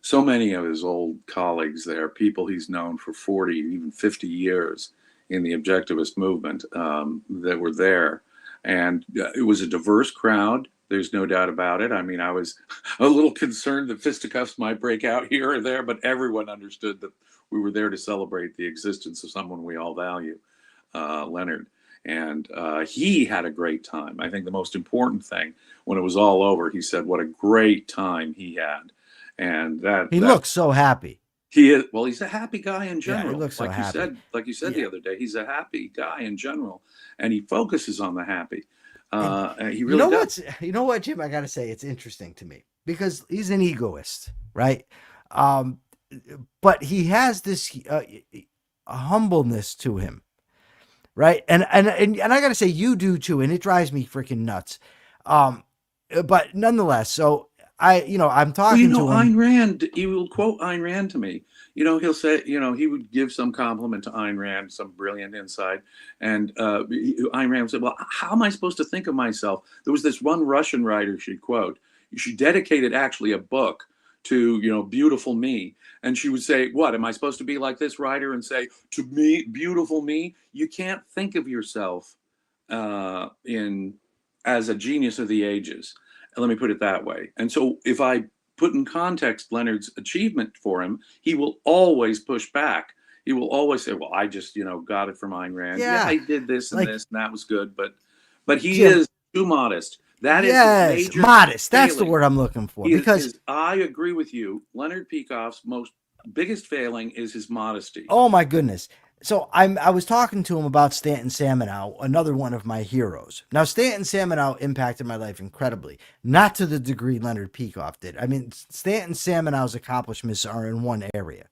so many of his old colleagues there, people he's known for 40, even 50 years in the objectivist movement that were there. And it was a diverse crowd. There's no doubt about it. I was a little concerned that fisticuffs might break out here or there, but everyone understood that we were there to celebrate the existence of someone we all value, Leonard. And he had a great time. I think the most important thing, when it was all over, he said what a great time he had. And He looks so happy. he is, well, he's a happy guy in Yeah, he general. looks so happy. Like you said Yeah. the other day, he's a happy guy in general, and he focuses on the happy. And he You really know does. you know what, Jim? I gotta say, it's interesting to me because he's an egoist, right? But he has this humbleness to him, right? And I gotta say, you do too, and it drives me freaking nuts. But nonetheless, so I'm talking to him. Ayn Rand, he will quote Ayn Rand to me. He'll say, he would give some compliment to Ayn Rand, some brilliant insight. And Ayn Rand said, well, how am I supposed to think of myself? There was this one Russian writer she'd quote. She dedicated actually a book to, beautiful me. And she would say, what, am I supposed to be like this writer and say, to me, beautiful me? You can't think of yourself as a genius of the ages. Let me put it that way. And so if I put in context Leonard's achievement for him, he will always push back. He will always say, well, I just, got it from Ayn Rand. Yeah, I did this and this, and that was good. But he is too modest. That is major modest. That's the failing. word I'm looking for. I agree with you. Leonard Peikoff's biggest failing is his modesty. Oh my goodness. So I was talking to him about Stanton Saminow, another one of my heroes. Now, Stanton Saminow impacted my life incredibly, not to the degree Leonard Peikoff did. I mean, Stanton Saminow's accomplishments are in one area.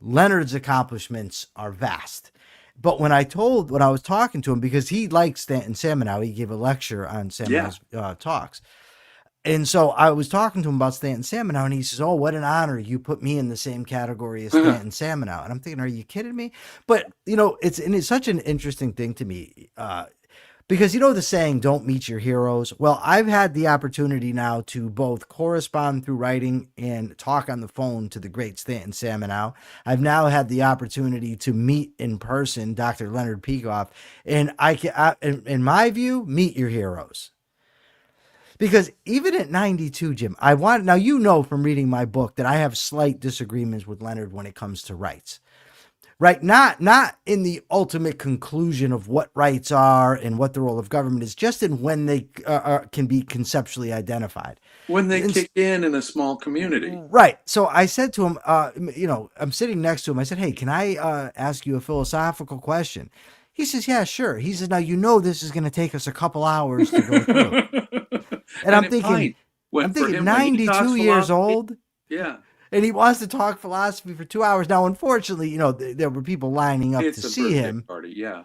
Leonard's accomplishments are vast. But when I was talking to him, because he likes Stanton Saminow, he gave a lecture on Saminow's talks. And so I was talking to him about Stanton Saminow, and he says, oh, what an honor. You put me in the same category as Stanton Saminow. And I'm thinking, are you kidding me? But, it's such an interesting thing to me because, the saying, don't meet your heroes. Well, I've had the opportunity now to both correspond through writing and talk on the phone to the great Stanton Saminow. I've now had the opportunity to meet in person Dr. Leonard Peikoff. And in my view, meet your heroes. Because even at 92, Jim, now from reading my book that I have slight disagreements with Leonard when it comes to rights, right? Not in the ultimate conclusion of what rights are and what the role of government is, just in when they can be conceptually identified. When they kick in a small community. Right. So I said to him, I'm sitting next to him. I said, hey, can I ask you a philosophical question? He says, yeah, sure. He says, now, this is going to take us a couple hours to go through. And I'm thinking, 92 years old. Yeah. And he wants to talk philosophy for 2 hours. Now, unfortunately, there were people lining up to see him. Party, yeah.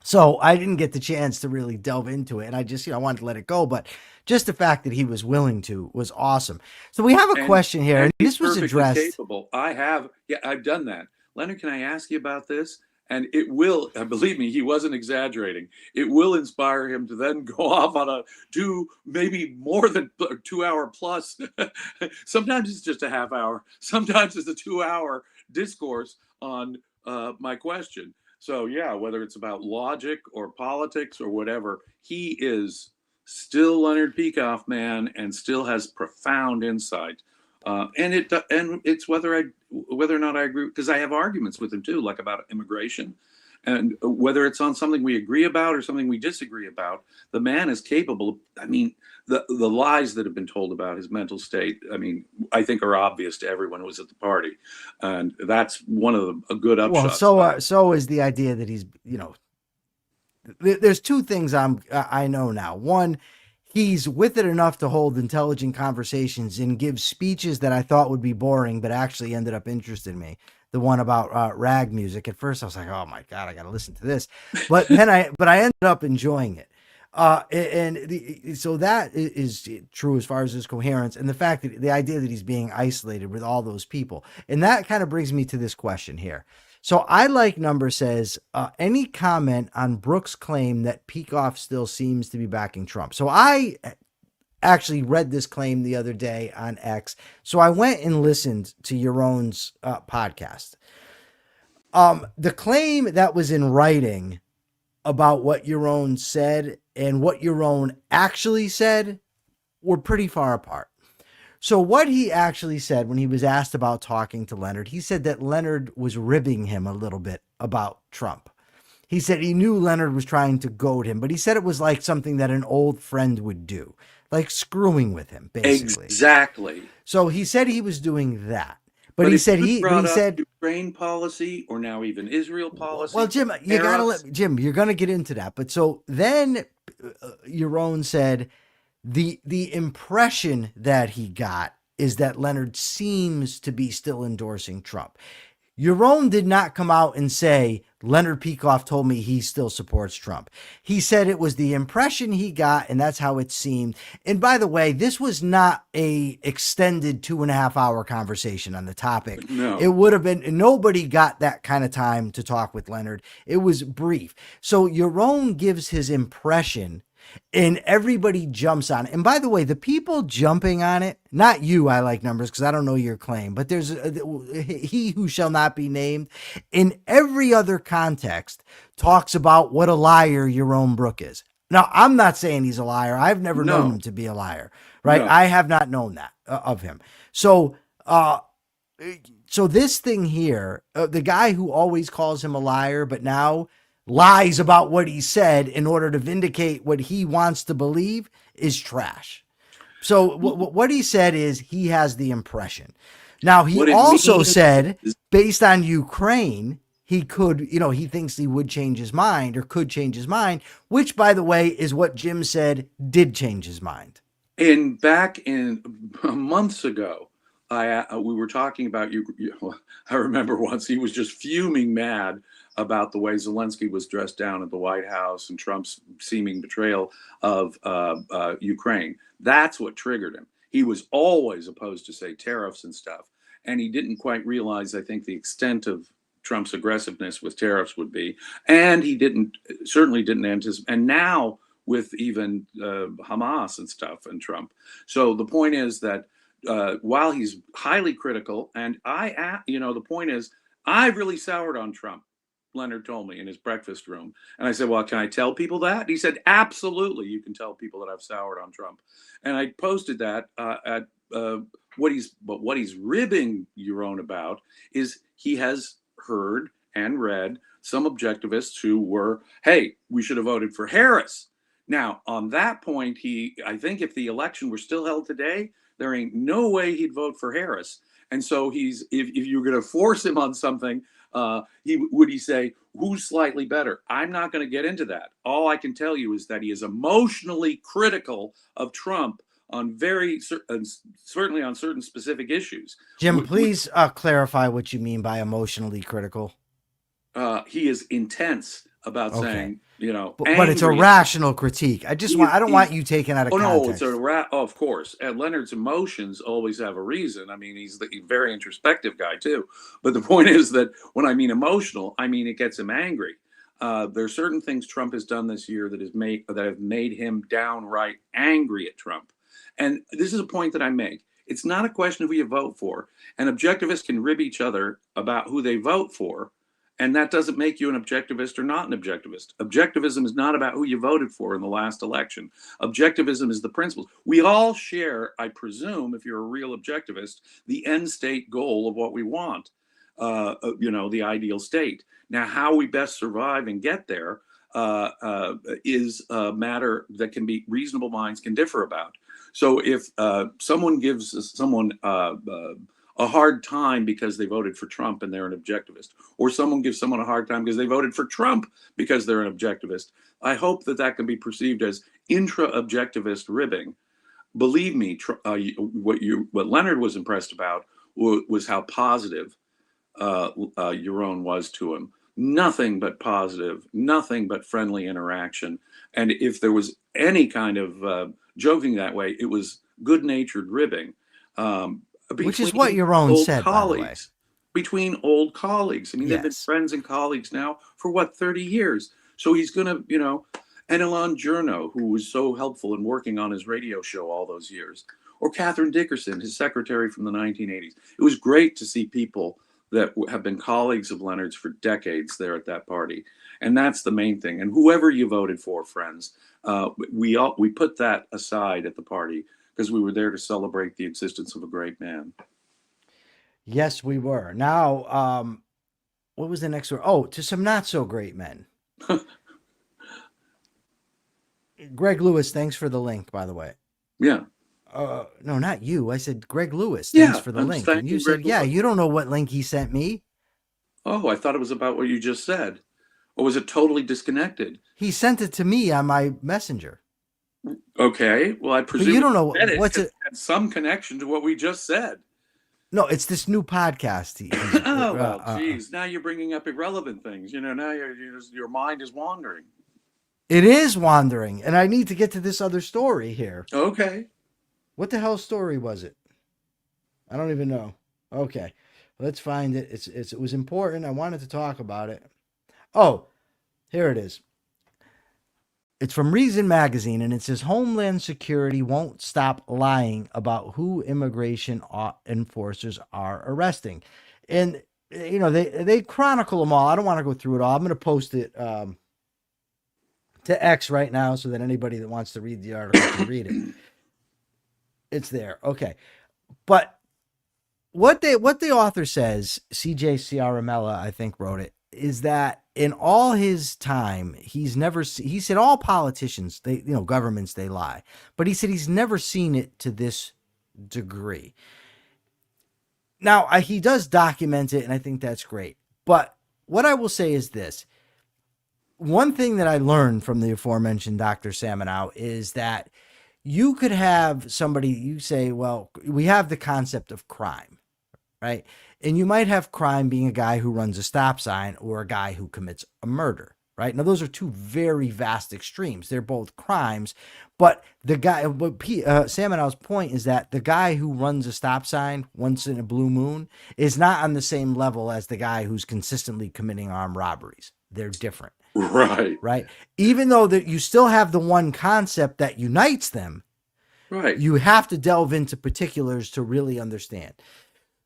So I didn't get the chance to really delve into it. And I just, I wanted to let it go. But just the fact that he was willing to was awesome. So we have a question here. And this was addressed. Capable. I've done that. Leonard, can I ask you about this? And it will, believe me, he wasn't exaggerating. It will inspire him to then go off on maybe more than 2 hour plus. Sometimes it's just a half hour. Sometimes it's a 2 hour discourse on my question. So yeah, whether it's about logic or politics or whatever, he is still Leonard Peikoff, man, and still has profound insight. And it's whether or not I agree, because I have arguments with him too, like about immigration, and whether it's on something we agree about or something we disagree about. The man is capable. I mean, the lies that have been told about his mental state, I think are obvious to everyone who was at the party, and that's one of a good upshots. Well, so is the idea that he's, there's two things I know now. One, he's with it enough to hold intelligent conversations and give speeches that I thought would be boring, but actually ended up interesting me. The one about rag music. At first I was like, oh my God, I got to listen to this. But then I ended up enjoying it. So that is true as far as his coherence and the fact that the idea that he's being isolated with all those people. And that kind of brings me to this question here. So I Like Number says, any comment on Brooks' claim that Peikoff still seems to be backing Trump? So I actually read this claim the other day on X. So I went and listened to Yaron's podcast. The claim that was in writing about what Yaron said and what Yaron actually said were pretty far apart. So what he actually said when he was asked about talking to Leonard, he said that Leonard was ribbing him a little bit about Trump. He said he knew Leonard was trying to goad him, but he said it was like something that an old friend would do, like screwing with him, basically. Exactly. So he said he was doing that. But, But he if said you brought he up said, Ukraine policy or now even Israel policy. well, Jim, you gotta tariffs, let Jim. You're gonna get into that. But so then, Yaron said the impression that he got is that Leonard seems to be still endorsing Trump. Yaron did not come out and say, Leonard Peikoff told me he still supports Trump. He said it was the impression he got, and that's how it seemed. And by the way, this was not a extended 2.5 hour conversation on the topic. No. It would have been, nobody got that kind of time to talk with Leonard. It was brief. So Yaron gives his impression, and everybody jumps on it. And by the way, the people jumping on it, not you, I like numbers because I don't know your claim, but there's he who shall not be named in every other context talks about what a liar Yaron Brook is. Now, I'm not saying he's a liar. I've never known him to be a liar, right? No. I have not known that of him. So this thing here, the guy who always calls him a liar, but now lies about what he said in order to vindicate what he wants to believe, is trash. So what he said is he has the impression. Now, he also said, based on Ukraine, he could, he thinks he would change his mind or could change his mind, which, by the way, is what Jim said did change his mind. And back in months ago, we were talking about you. I remember once he was just fuming mad about the way Zelensky was dressed down at the White House and Trump's seeming betrayal of Ukraine. That's what triggered him. He was always opposed to, say, tariffs and stuff. And he didn't quite realize, I think, the extent of Trump's aggressiveness with tariffs would be. And he certainly didn't anticipate. And now with even Hamas and stuff and Trump. So the point is that while he's highly critical, and the point is, I've really soured on Trump. Leonard told me in his breakfast room. And I said, well, can I tell people that? He said, absolutely. You can tell people that I've soured on Trump. And I posted that at what he's ribbing Yaron about is he has heard and read some objectivists who were, hey, we should have voted for Harris. Now, on that point, I think if the election were still held today, there ain't no way he'd vote for Harris. And so if you're going to force him on something, he say, who's slightly better? I'm not going to get into that. All I can tell you is that he is emotionally critical of Trump on certainly on certain specific issues. Jim, please clarify what you mean by emotionally critical. He is intense about saying, but it's a rational critique. I don't want you taking out of context. No, of course. And Leonard's emotions always have a reason. I mean, he's a very introspective guy too. But the point is that when I mean emotional, I mean it gets him angry. There are certain things Trump has done this year that have made him downright angry at Trump. And this is a point that I make. It's not a question of who you vote for. And objectivists can rib each other about who they vote for. And that doesn't make you an objectivist or not an objectivist. Objectivism is not about who you voted for in the last election. Objectivism is the principles. We all share, I presume, if you're a real objectivist, the end state goal of what we want, the ideal state. Now, how we best survive and get there is a matter that reasonable minds can differ about. So if someone gives someone a hard time because they voted for Trump and they're an objectivist, or someone gives someone a hard time because they voted for Trump because they're an objectivist, I hope that can be perceived as intra-objectivist ribbing. Believe me, what Leonard was impressed about was how positive Yaron was to him. Nothing but positive, nothing but friendly interaction. And if there was any kind of joking that way, it was good-natured ribbing. Which is what Yaron said, colleagues, by the way. Between old colleagues. I mean, they've been friends and colleagues now for 30 years. So he's going to, and Elan Journo, who was so helpful in working on his radio show all those years, or Catherine Dickerson, his secretary from the 1980s. It was great to see people that have been colleagues of Leonard's for decades there at that party. And that's the main thing. And whoever you voted for, friends, we put that aside at the party because we were there to celebrate the existence of a great man. Yes, we were. Now, what was the next word? Oh, to some not so great men. Greg Lewis, thanks for the link, by the way. Yeah. No, not you. I said Greg Lewis. Yeah, Thanks for the I'm link. And you thanking said, Greg yeah, Lewis. you don't know what link he sent me. Oh, I thought it was about what you just said. Or was it totally disconnected? He sent it to me on my messenger. Okay. Well, I But presume you don't know he said it what's 'cause it. it had some connection to what we just said. No, it's this new podcast. Oh, well, geez. Now you're bringing up irrelevant things. Now your mind is wandering. It is wandering, and I need to get to this other story here. Okay. What the hell story was it? I don't even know. Okay, let's find it. It was important. I wanted to talk about it. Oh, here it is. It's from Reason magazine, and it says Homeland Security won't stop lying about who immigration enforcers are arresting. And, they chronicle them all. I don't want to go through it all. I'm going to post it to X right now so that anybody that wants to read the article can read it. It's there. Okay. But what the author says, CJ Ciaramella, I think, wrote it, is that in all his time, he said all politicians, governments, they lie. But he said he's never seen it to this degree. Now, he does document it, and I think that's great. But what I will say is this. One thing that I learned from the aforementioned Dr. Samanow is that you could have somebody, you say, well, we have the concept of crime, right? And you might have crime being a guy who runs a stop sign or a guy who commits a murder, right? Now, those are two very vast extremes. They're both crimes, but Samanow's point is that the guy who runs a stop sign once in a blue moon is not on the same level as the guy who's consistently committing armed robberies. They're different. Right. Right. Even though that you still have the one concept that unites them, right. You have to delve into particulars to really understand.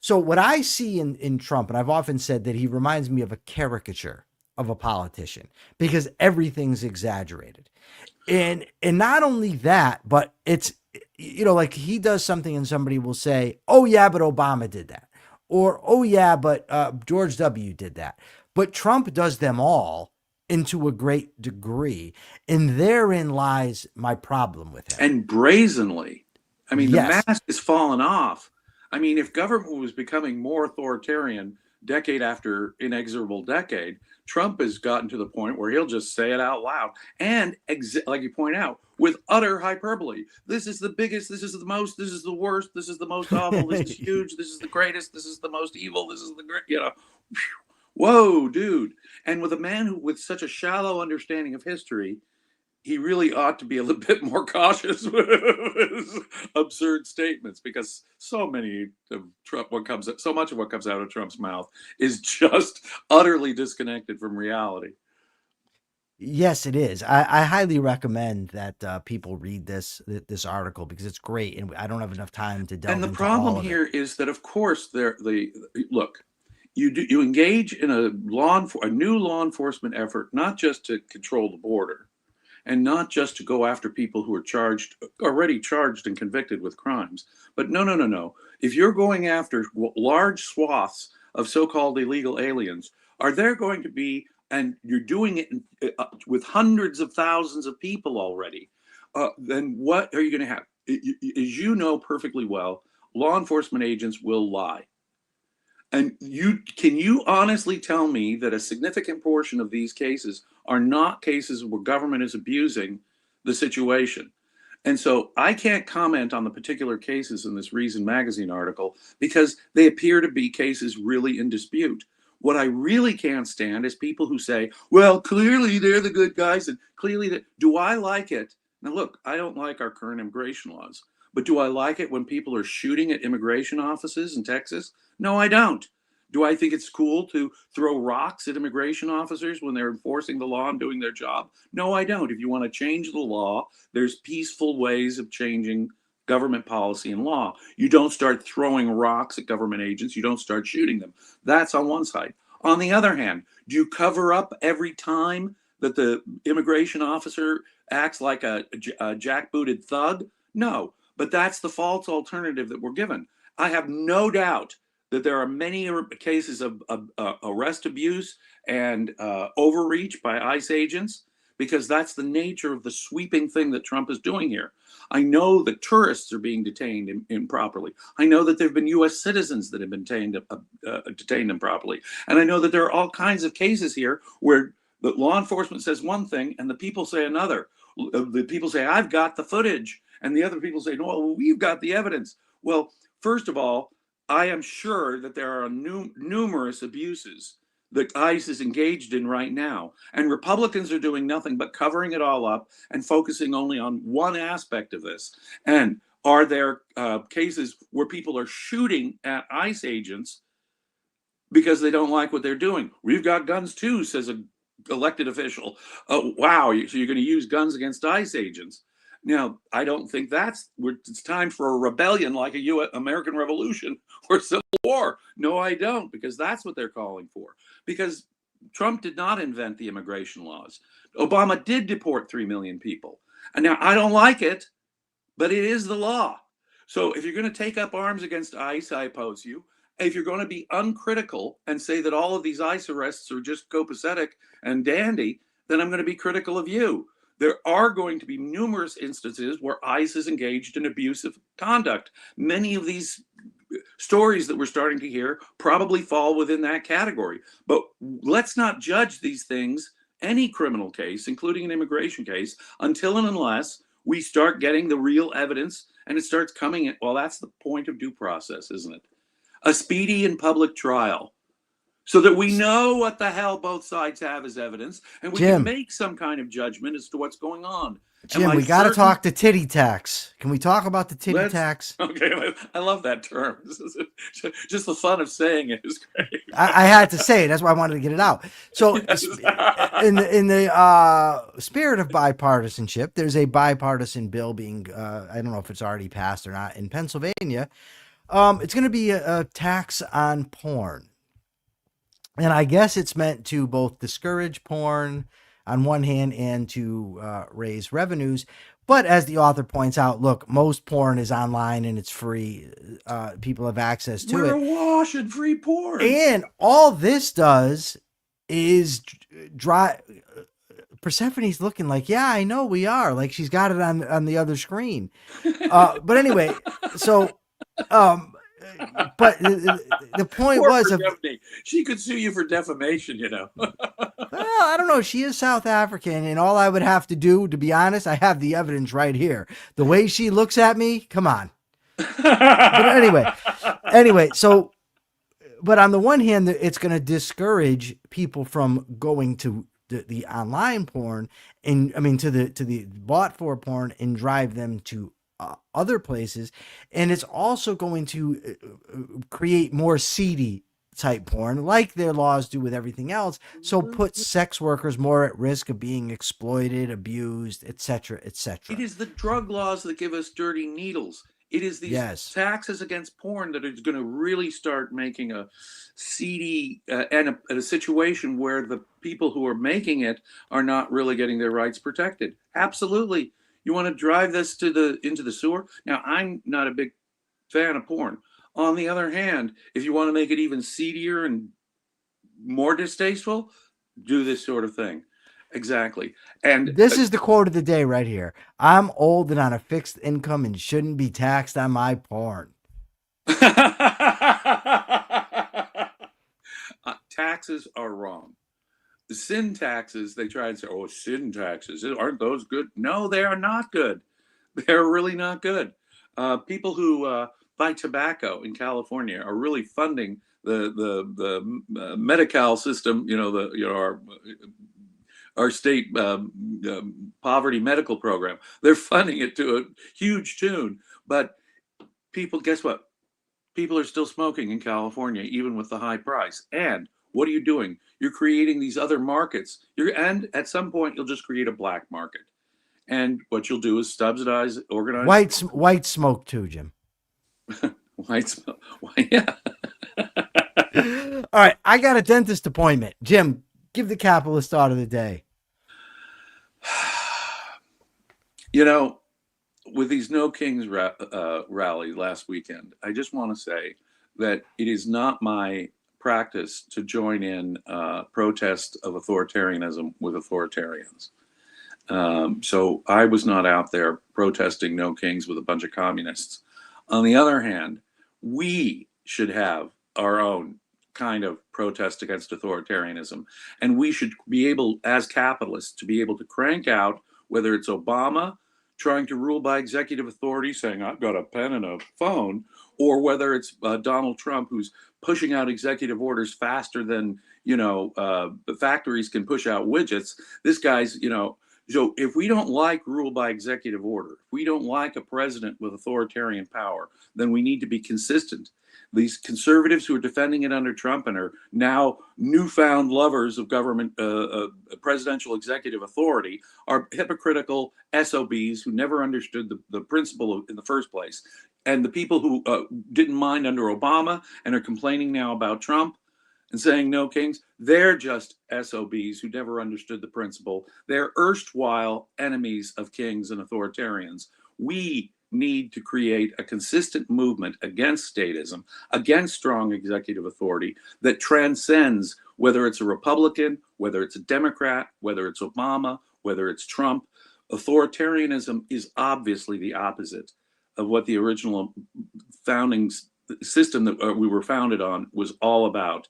So what I see in Trump, and I've often said that he reminds me of a caricature of a politician because everything's exaggerated. And not only that, but it's, like he does something and somebody will say, oh yeah, but Obama did that. Or, oh yeah, but George W. did that. But Trump does them all into a great degree. And therein lies my problem with him. And brazenly. I mean, Yes. The mask is fallen off. I mean, if government was becoming more authoritarian decade after inexorable decade, Trump has gotten to the point where he'll just say it out loud. And like you point out, with utter hyperbole. This is the biggest, this is the most, this is the worst, this is the most awful, this is huge, this is the greatest, this is the most evil, this is the great, Whoa, dude. And with a man who with such a shallow understanding of history, he really ought to be a little bit more cautious with his absurd statements because so much of what comes out of Trump's mouth is just utterly disconnected from reality. Yes, it is. I highly recommend that people read this article because it's great, and I don't have enough time to delve into all of it. And the problem here is that, of course, you engage in a new law enforcement effort, not just to control the border, and not just to go after people who are already charged and convicted with crimes, but no. If you're going after large swaths of so-called illegal aliens, are there going to be, and you're doing it with hundreds of thousands of people already, then what are you going to have? As you know perfectly well, law enforcement agents will lie. And can you honestly tell me that a significant portion of these cases are not cases where government is abusing the situation? And so I can't comment on the particular cases in this Reason magazine article because they appear to be cases really in dispute. What I really can't stand is people who say, well, clearly they're the good guys and clearly do I like it? Now, look, I don't like our current immigration laws, but do I like it when people are shooting at immigration offices in Texas? No, I don't. Do I think it's cool to throw rocks at immigration officers when they're enforcing the law and doing their job? No, I don't. If you want to change the law, there's peaceful ways of changing government policy and law. You don't start throwing rocks at government agents. You don't start shooting them. That's on one side. On the other hand, do you cover up every time that the immigration officer acts like a jackbooted thug? No, but that's the false alternative that we're given. I have no doubt that there are many cases of arrest abuse and overreach by ICE agents, because that's the nature of the sweeping thing that Trump is doing here. I know that tourists are being detained improperly. I know that there have been U.S. citizens that have been detained improperly. And I know that there are all kinds of cases here where the law enforcement says one thing and the people say another. The people say, I've got the footage. And the other people say, no, well, we've got the evidence. Well, first of all, I am sure that there are numerous abuses that ICE is engaged in right now. And Republicans are doing nothing but covering it all up and focusing only on one aspect of this. And are there cases where people are shooting at ICE agents because they don't like what they're doing? We've got guns too, says an elected official. Oh, wow, so you're going to use guns against ICE agents? Now, I don't think it's time for a rebellion like a American Revolution or Civil War. No, I don't, because that's what they're calling for. Because Trump did not invent the immigration laws. Obama did deport 3 million people. And now I don't like it, but it is the law. So if you're going to take up arms against ICE, I oppose you. If you're going to be uncritical and say that all of these ICE arrests are just copacetic and dandy, then I'm going to be critical of you. There are going to be numerous instances where ICE is engaged in abusive conduct. Many of these stories that we're starting to hear probably fall within that category. But let's not judge these things, any criminal case, including an immigration case, until and unless we start getting the real evidence and it starts coming in. Well, that's the point of due process, isn't it? A speedy and public trial, so that we know what the hell both sides have as evidence, and we can make some kind of judgment as to what's going on. Jim, we got to talk to titty tax. Can we talk about the titty tax? Okay, I love that term. Just the fun of saying it is great. I had to say it. That's why I wanted to get it out. So, in the spirit of bipartisanship, there's a bipartisan bill being, I don't know if it's already passed or not, in Pennsylvania. It's going to be a tax on porn. And I guess it's meant to both discourage porn on one hand and to raise revenues. But as the author points out, look, most porn is online and it's free. People have access to it. We're awash in free porn. And all this does is drive. Persephone's looking like, yeah, I know we are. Like she's got it on the other screen. But anyway, so... but the point was, she could sue you for defamation, you know. Well, I don't know. She is South African, and all I would have to do, to be honest, I have the evidence right here. The way she looks at me, come on. But anyway, so, but on the one hand, it's going to discourage people from going to the online porn, and I mean to the bought for porn, and drive them to other places, and it's also going to create more seedy type porn, like their laws do with everything else. So put sex workers more at risk of being exploited, abused, etc., etc. It is the drug laws that give us dirty needles. It is these taxes against porn that is going to really start making a seedy and a situation where the people who are making it are not really getting their rights protected. Absolutely. You want to drive this into the sewer? Now, I'm not a big fan of porn. On the other hand, if you want to make it even seedier and more distasteful, do this sort of thing. Exactly. And this is the quote of the day right here. I'm old and on a fixed income and shouldn't be taxed on my porn. Taxes are wrong. The sin taxes, they try and say, oh, sin taxes, aren't those good? No, they are not good. They're really not good. People who buy tobacco in California are really funding the Medi-Cal system, our state poverty medical program. They're funding it to a huge tune. But people, guess what? People are still smoking in California, even with the high price. And what are you doing? You're creating these other markets. And at some point, you'll just create a black market. And what you'll do is subsidize, organize. White smoke too, Jim. White smoke. Yeah. All right. I got a dentist appointment. Jim, give the capitalist thought of the day. With these No Kings rally last weekend, I just want to say that it is not my practice to join in protest of authoritarianism with authoritarians. So I was not out there protesting no kings with a bunch of communists. On the other hand, we should have our own kind of protest against authoritarianism. And we should be able, as capitalists, to be able to crank out, whether it's Obama trying to rule by executive authority, saying, I've got a pen and a phone, or whether it's Donald Trump, who's pushing out executive orders faster than, the factories can push out widgets. This guy's, so if we don't like rule by executive order, if we don't like a president with authoritarian power, then we need to be consistent. These conservatives who are defending it under Trump and are now newfound lovers of government, presidential executive authority, are hypocritical SOBs who never understood the principle in the first place. And the people who didn't mind under Obama and are complaining now about Trump and saying no kings, they're just SOBs who never understood the principle. They're erstwhile enemies of kings and authoritarians. We need to create a consistent movement against statism, against strong executive authority that transcends whether it's a Republican, whether it's a Democrat, whether it's Obama, whether it's Trump. Authoritarianism is obviously the opposite of what the original founding system that we were founded on was all about.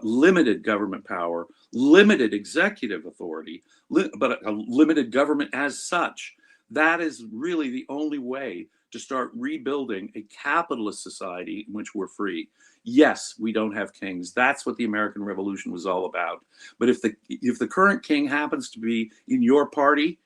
Limited government power, limited executive authority, but a limited government as such. That is really the only way to start rebuilding a capitalist society in which we're free. Yes, we don't have kings. That's what the American Revolution was all about. But if the current king happens to be in your party,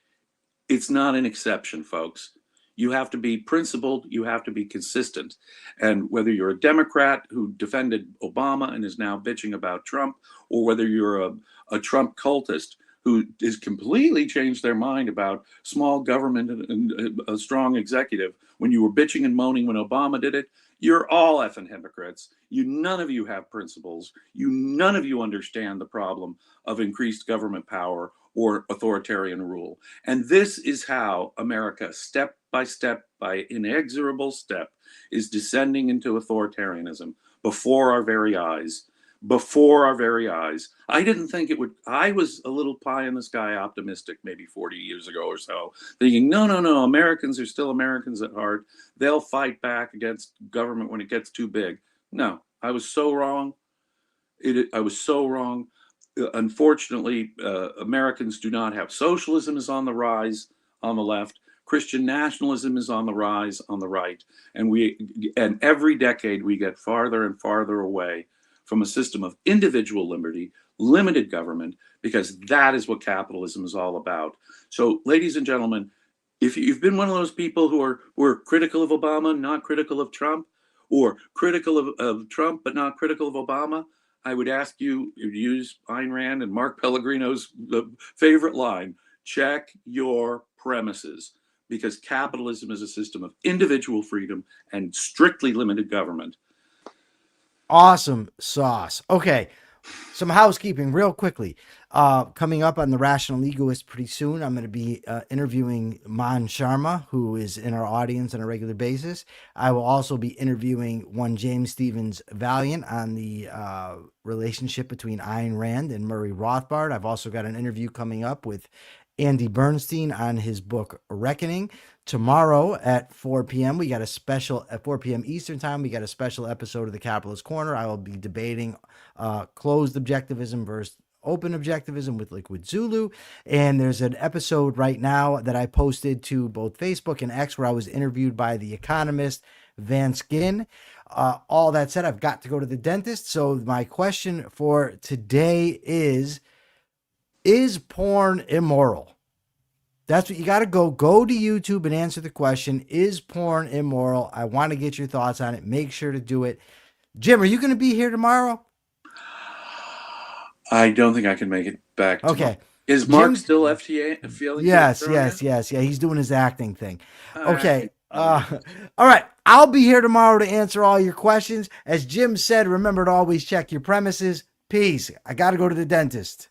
it's not an exception, folks. You have to be principled. You have to be consistent. And whether you're a Democrat who defended Obama and is now bitching about Trump, or whether you're a Trump cultist who has completely changed their mind about small government and a strong executive, when you were bitching and moaning when Obama did it, you're all effing hypocrites. None of you have principles. None of you understand the problem of increased government power or authoritarian rule. And this is how America, step by step, by inexorable step, is descending into authoritarianism before our very eyes. Before our very eyes. I didn't think it would. I was a little pie in the sky optimistic maybe 40 years ago or so, thinking, no, Americans are still Americans at heart. They'll fight back against government when it gets too big. No, I was so wrong. I was so wrong. Unfortunately, Americans do not have. Socialism is on the rise on the left. Christian nationalism is on the rise on the right. And every decade we get farther and farther away from a system of individual liberty, limited government, because that is what capitalism is all about. So, ladies and gentlemen, if you've been one of those people who are critical of Obama, not critical of Trump, or critical of Trump but not critical of Obama, I would ask you to use Ayn Rand and Mark Pellegrino's favorite line: check your premises, because capitalism is a system of individual freedom and strictly limited government. Awesome sauce. Okay, some housekeeping real quickly. Coming up on The Rational Egoist pretty soon, I'm going to be interviewing Man Sharma, who is in our audience on a regular basis. I will also be interviewing one James Stevens Valliant on the relationship between Ayn Rand and Murray Rothbard. I've also got an interview coming up with Andy Bernstein on his book Reckoning. Tomorrow at 4 p.m. we got a special, at 4 p.m. Eastern time, we got a special episode of the Capitalist Corner. I will be debating closed objectivism versus open objectivism with Liquid Zulu. And there's an episode right now that I posted to both Facebook and X where I was interviewed by the economist Van Skyn. All that said, I've got to go to the dentist. So my question for today is porn immoral? That's what you got to go to YouTube and answer the question, is porn immoral? I want to get your thoughts on it. Make sure to do it. Jim, are you going to be here tomorrow? I don't think I can make it back tomorrow. Okay. Is Mark still FTA feeling? Yes. Yeah, he's doing his acting thing. Okay. All right. I'll be here tomorrow to answer all your questions. As Jim said, remember to always check your premises. Peace. I got to go to the dentist.